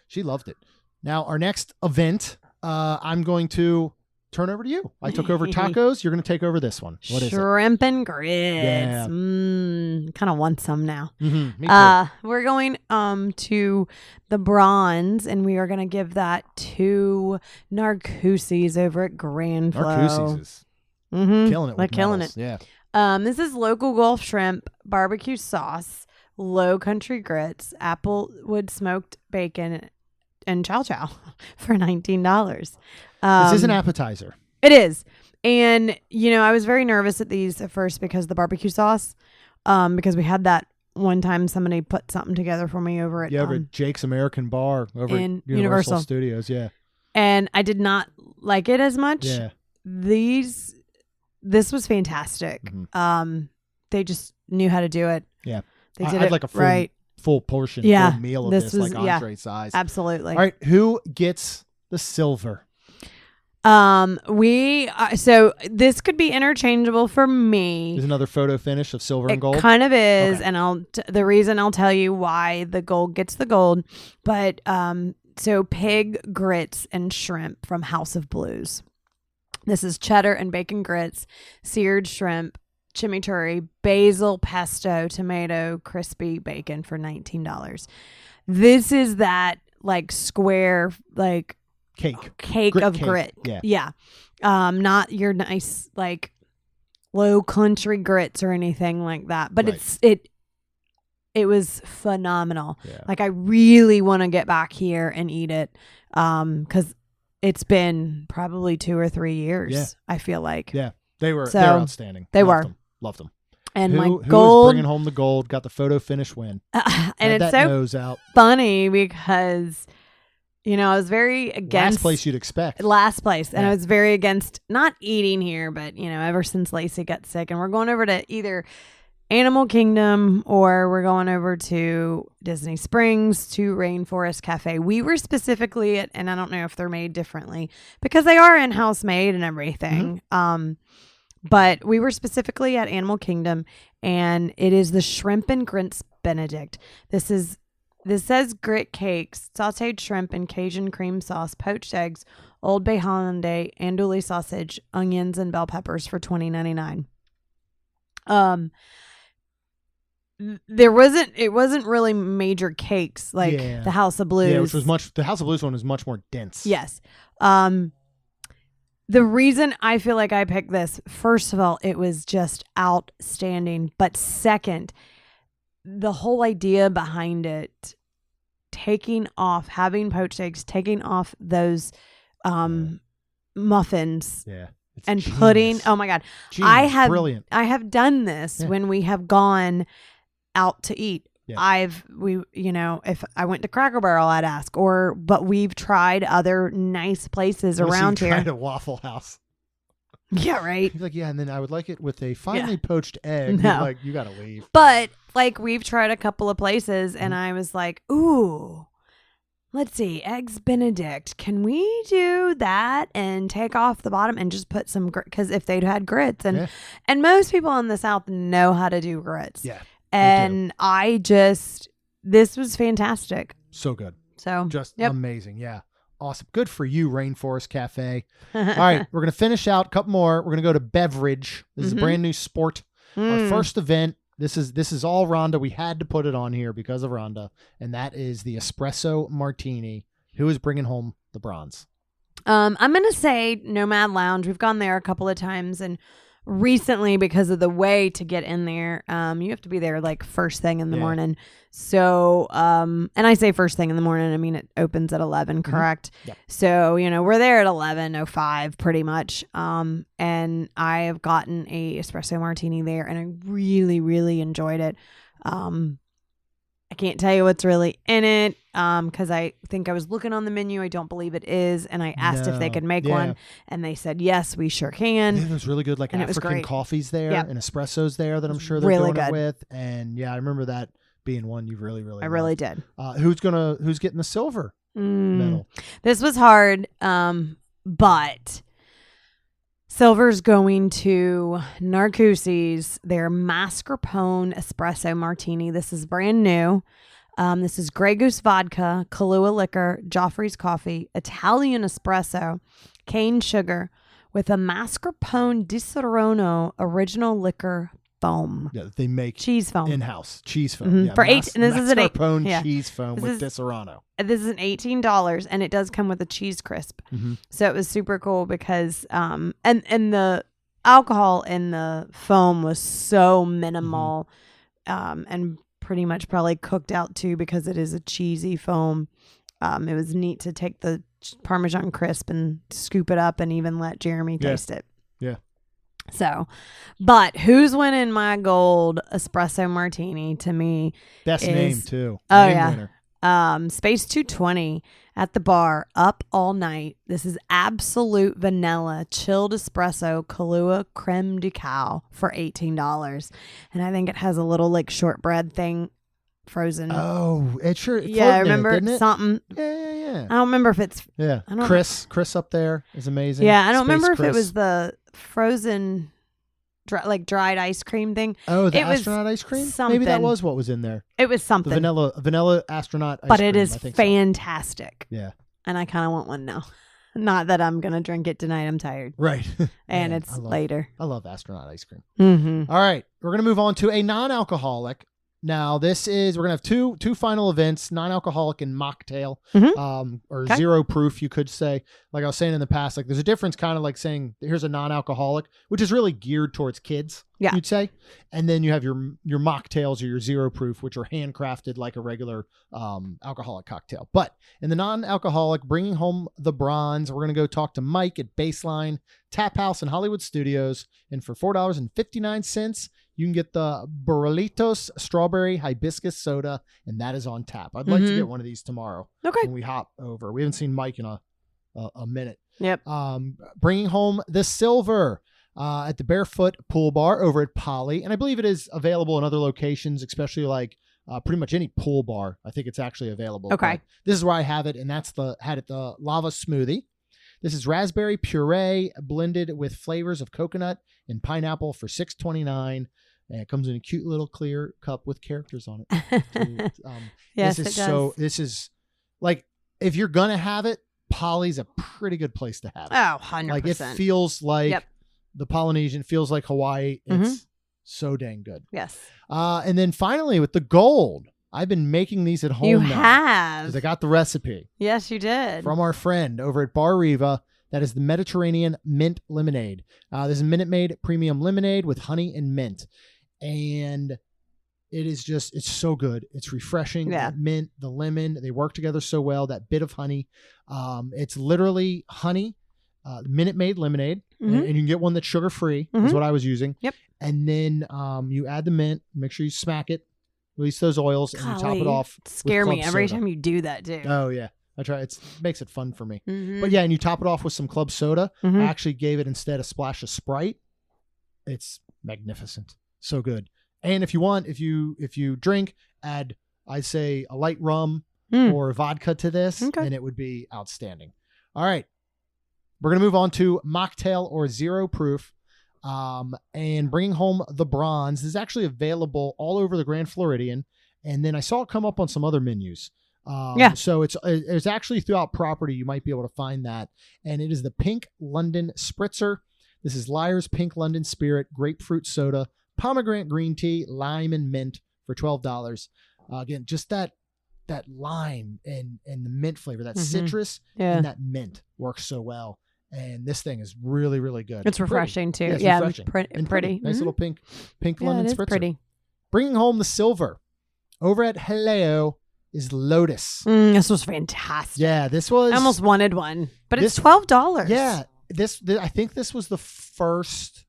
She loved it. Now, our next event, I'm going to turn over to you. I took over tacos. You're going to take over this one. What is it? Shrimp and grits. Yeah. Kind of want some now. Me too. We're going to the bronze, and we are going to give that to Narcoossee's over at Grand Flow. Narcoossee's is killing it. They're With killing medals. it. Yeah. This is local Gulf shrimp, barbecue sauce, low country grits, applewood smoked bacon, and chow chow for $19. This is an appetizer. It is. And, I was very nervous at these at first because the barbecue sauce, because we had that one time somebody put something together for me over at over at Jake's American Bar over in at Universal Studios. Yeah. And I did not like it as much. Yeah. This was fantastic. They just knew how to do it. Yeah. They I did had it like a full portion, full meal of this like entree size. Absolutely. All right. Who gets the silver? So this could be interchangeable for me. There's another photo finish of silver and gold. It kind of is. Okay. And the reason I'll tell you why the gold gets the gold, but, so pig grits and shrimp from House of Blues. This is cheddar and bacon grits, seared shrimp, chimichurri, basil, pesto, tomato, crispy bacon for $19. This is that like square, like cake Grit of cake. grit. Yeah. Not your nice, like low country grits or anything like that. But Right. it was phenomenal. Yeah. Like I really want to get back here and eat it. 'Cause it's been probably 2 or 3 years. Yeah. I feel like. Yeah. They were So, outstanding. they Loved were. them. Loved them. And who my was gold, bringing home the gold, got the photo finish win. and Had it's that so nose out. funny because, I was very against Last place you'd expect. last place. And Yeah. I was very against not eating here, but ever since Lacey got sick, and we're going over to either Animal Kingdom or we're going over to Disney Springs to Rainforest Cafe. We were specifically at, and I don't know if they're made differently because they are in-house made and everything. But we were specifically at Animal Kingdom, and it is the shrimp and grits Benedict. This says grit cakes, sauteed shrimp and Cajun cream sauce, poached eggs, Old Bay Hollandaise, andouille sausage, onions, and bell peppers for $20.99. It wasn't really major cakes like the House of Blues. Yeah, which was the House of Blues one was much more dense. Yes. The reason I feel like I picked this, first of all, it was just outstanding. But second, the whole idea behind it, having poached eggs, taking off those muffins and genius. putting, oh my God. Genius. Brilliant. I have done this when we have gone out to eat. Yeah. If I went to Cracker Barrel, I'd ask, but we've tried other nice places around here. Tried a Waffle House. Yeah, right. He's like, yeah, and then I would like it with a finely poached egg. No. He's like, you gotta leave. But like we've tried a couple of places and Mhm. I was like, ooh, let's see, eggs Benedict. Can we do that and take off the bottom and just put some because if they'd had grits Yeah. and most people in the South know how to do grits. Yeah, And this was fantastic. so good. So Just amazing. Yeah. Awesome. Good for you, Rainforest Cafe. All right. We're going to finish out a couple more. We're going to go to beverage. This is a brand new sport. Our first event. This is all Rhonda. We had to put it on here because of Rhonda. And that is the espresso martini. Who is bringing home the bronze? I'm going to say Nomad Lounge. We've gone there a couple of times and recently because of the way to get in there, you have to be there like first thing in the morning. So, and I say first thing in the morning, I mean, it opens at 11, correct? Yep. So, we're there at 11:05 pretty much. And I have gotten a espresso martini there and I really, really enjoyed it. I can't tell you what's really in it because I think I was looking on the menu. I don't believe it is. And I asked if they could make one. And they said, yes, we sure can. Yeah, there's really good and African coffees there and espressos there that I'm sure they're really doing good. it with. And yeah, I remember that being one you really, really I loved. really did. Who's getting the silver medal? This was hard, but silver's going to Narcoossee's, their mascarpone espresso martini. This is brand new. This is Grey Goose vodka, Kahlua liquor, Joffrey's coffee, Italian espresso, cane sugar, with a mascarpone di Serrano original liquor foam. Yeah, they make cheese foam in-house cheese foam. Yeah, for $8. And this is an mascarpone cheese foam with di Serrano. This is an $18, and it does come with a cheese crisp. So it was super cool because and the alcohol in the foam was so minimal, and pretty much probably cooked out too because it is a cheesy foam. It was neat to take the Parmesan crisp and scoop it up and even let Jeremy taste it. Yeah. So, but who's winning my gold espresso martini to me? Best name too. Oh name yeah. Winner. Space 220 at the bar, up all night. This is absolute vanilla chilled espresso Kahlua creme de cow for $18, and I think it has a little like shortbread thing frozen. Oh, it sure. I remember didn't it? something. Yeah. I don't remember if it's Chris up there is amazing. Yeah, I don't remember if Chris. it was the frozen dried ice cream thing. Oh, the it astronaut ice cream? Something. Maybe that was what was in there. It was something. The vanilla astronaut ice but cream. it is I think fantastic. So. Yeah. And I kind of want one now. Not that I'm going to drink it tonight. I'm tired. Right. And it's later. I love astronaut ice cream. Mm-hmm. All right. We're going to move on to a non-alcoholic. Now, we're going to have two final events, non-alcoholic and mocktail, or zero proof, you could say. Like I was saying in the past, like there's a difference kind of like saying, here's a non-alcoholic, which is really geared towards kids, you'd say. And then you have your mocktails or your zero proof, which are handcrafted like a regular alcoholic cocktail. But in the non-alcoholic, bringing home the bronze, we're going to go talk to Mike at Baseline Tap House in Hollywood Studios. And for $4.59, you can get the Burritos Strawberry Hibiscus Soda, and that is on tap. I'd like to get one of these tomorrow. Okay. When we hop over. We haven't seen Mike in a minute. Yep. Bringing home the silver at the Barefoot Pool Bar over at Poly, and I believe it is available in other locations, especially like pretty much any pool bar. I think it's actually available. Okay. But this is where I have it, and that's the lava smoothie. This is raspberry puree blended with flavors of coconut and pineapple for $6.29. And it comes in a cute little clear cup with characters on it. Yes, this is it does. This is like, if you're going to have it, Poly's a pretty good place to have it. Oh, 100%. Like it feels like the Polynesian, feels like Hawaii. It's so dang good. Yes. And then finally with the gold, I've been making these at home You now. have. Because I got the recipe. Yes, you did. From our friend over at Bar Riva. That is the Mediterranean Mint Lemonade. This is Minute Maid Premium Lemonade with honey and mint. And it is it's so good. It's refreshing. Yeah. The mint, the lemon, they work together so well. That bit of honey. It's literally honey, Minute Maid lemonade. And you can get one that's sugar-free is what I was using. Yep. And then you add the mint. Make sure you smack it. Release those oils and you top it off. Scare with me club every soda. time you do that too. Oh, yeah. I try. It makes it fun for me. Mhm. But yeah, and you top it off with some club soda. Mhm. I actually gave it instead a splash of Sprite. It's magnificent. So good. And if you want, if you drink, add, I'd say, a light rum or vodka to this, Okay. and it would be outstanding. All right. We're going to move on to mocktail or zero proof. And bringing home the bronze is actually available all over the Grand Floridian. And then I saw it come up on some other menus. So it's actually throughout property. You might be able to find that. And it is the Pink London Spritzer. This is Lyre's Pink London Spirit, grapefruit soda, pomegranate green tea, lime, and mint for $12. Again, just that lime and the mint flavor, that citrus and that mint works so well. And this thing is really, really good. It's refreshing too. It's yeah, refreshing. and pretty. Nice little pink London it is Spritzer. pretty. Bringing home the silver over at Hello is Lotus. This was fantastic. Yeah, this was. I almost wanted one, but it's $12. Yeah, this I think this was the first.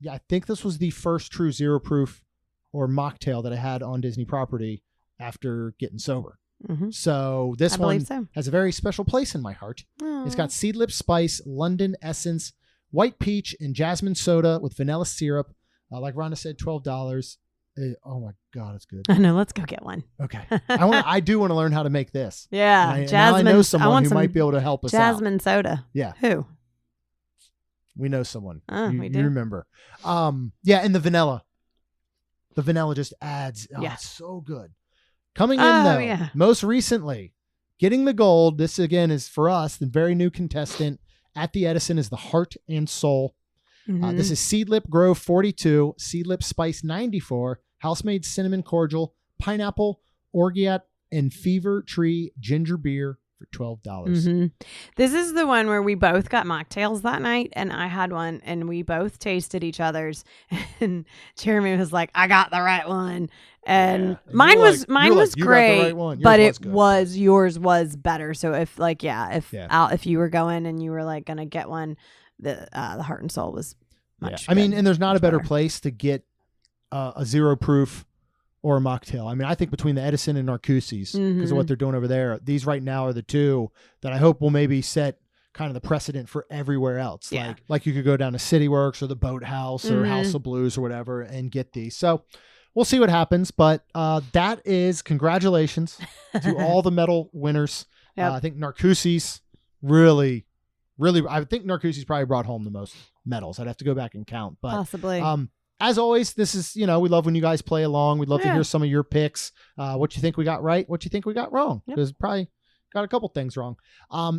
Yeah, I think this was the first true zero proof or mocktail that I had on Disney property after getting sober. Mm-hmm. So this one so. has a very special place in my heart. Aww. It's got seedlip spice, London essence, white peach, and jasmine soda with vanilla syrup. Like Rhonda said, $12. Oh my God, it's good. I know. Let's go get one. Okay, I do want to learn how to make this. Yeah, Jasmine. jasmine. I know someone who might be able to help us out. Jasmine soda. Yeah. Who? We know someone. We do. You remember. Yeah, and the vanilla. The vanilla just adds. Oh, Yeah. It's so good. Coming in, though, most recently, getting the gold. This, again, is for us, the very new contestant at the Edison is the Heart and Soul. Mm-hmm. This is Seedlip Grove 42, Seedlip Spice 94, House-Made Cinnamon Cordial, Pineapple, Orgeat, and Fever Tree Ginger Beer for $12. Mm-hmm. This is the one where we both got mocktails that night, and I had one, and we both tasted each other's. And Jeremy was like, "I got the right one," and mine was great, but yours was better. So if you were going and you were like gonna get one, the Heart and Soul was much. I mean, and there's not a better place to get a zero proof or a mocktail. I mean, I think between the Edison and Narcoossee's, because of what they're doing over there, these right now are the two that I hope will maybe set kind of the precedent for everywhere else. Yeah. Like you could go down to City Works or the Boathouse or House of Blues or whatever and get these. So we'll see what happens. But that is congratulations to all the medal winners. Yep. I think Narcoossee's really, I think Narcoossee's probably brought home the most medals. I'd have to go back and count. But possibly. As always, this is, we love when you guys play along. We'd love to hear some of your picks. What you think we got right, what you think we got wrong. Because probably got a couple things wrong.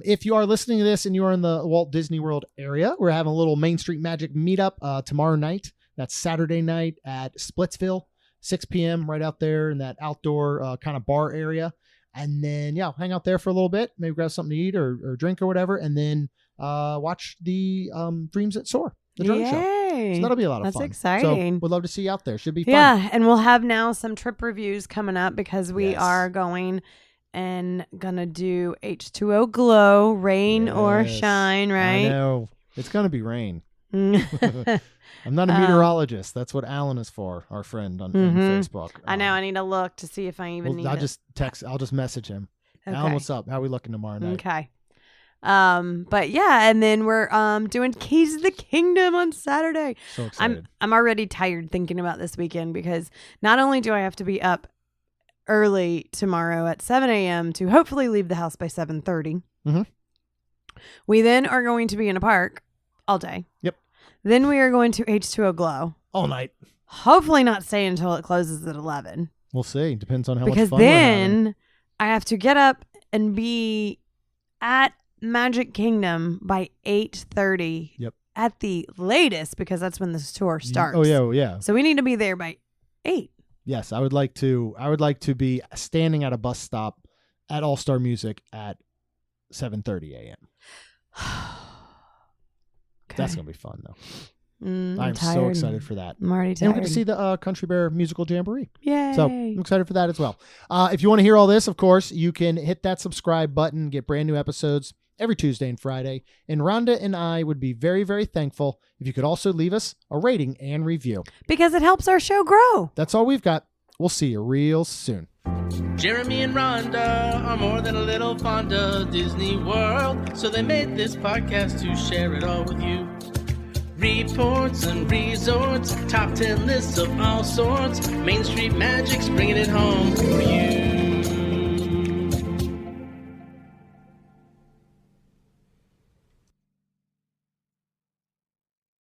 If you are listening to this and you are in the Walt Disney World area, we're having a little Main Street Magic meetup tomorrow night. That's Saturday night at Splitsville, 6 p.m. right out there in that outdoor kind of bar area. And then, hang out there for a little bit, maybe grab something to eat or drink or whatever, and then watch the Dreams That Soar, the drone show. So that'll be a lot of fun. That's exciting. So we'd love to see you out there. Should be fun. Yeah, and we'll have now some trip reviews coming up because we are going and gonna do H2O Glow, rain or shine, right? I know. It's gonna be rain. I'm not a meteorologist. That's what Alan is for, our friend on Facebook. I know. I need to look to see if I even need I'll just message him. Okay. Alan, what's up? How are we looking tomorrow night? Okay. But yeah, and then we're doing Keys of the Kingdom on Saturday. So excited. I'm already tired thinking about this weekend because not only do I have to be up early tomorrow at 7 a.m. to hopefully leave the house by 7:30. Mm-hmm. We then are going to be in a park all day. Yep. Then we are going to H2O Glow all night. Hopefully not stay until it closes at 11. We'll see. Depends on how much fun because then I have to get up and be at Magic Kingdom by 8:30. Yep. At the latest, because that's when this tour starts. Oh yeah. So we need to be there by 8. Yes, I would like to be standing at a bus stop at All Star Music at 7:30 a.m. Okay. That's gonna be fun though. I'm so excited for that. I'm already tired. And we're going to see the Country Bear Musical Jamboree. Yay. So I'm excited for that as well. If you want to hear all this, of course, you can hit that subscribe button, get brand new episodes every Tuesday and Friday. And Rhonda and I would be very, very thankful if you could also leave us a rating and review. Because it helps our show grow. That's all we've got. We'll see you real soon. Jeremy and Rhonda are more than a little fond of Disney World, so they made this podcast to share it all with you. Reports and resorts, top 10 lists of all sorts, Main Street Magic's bringing it home for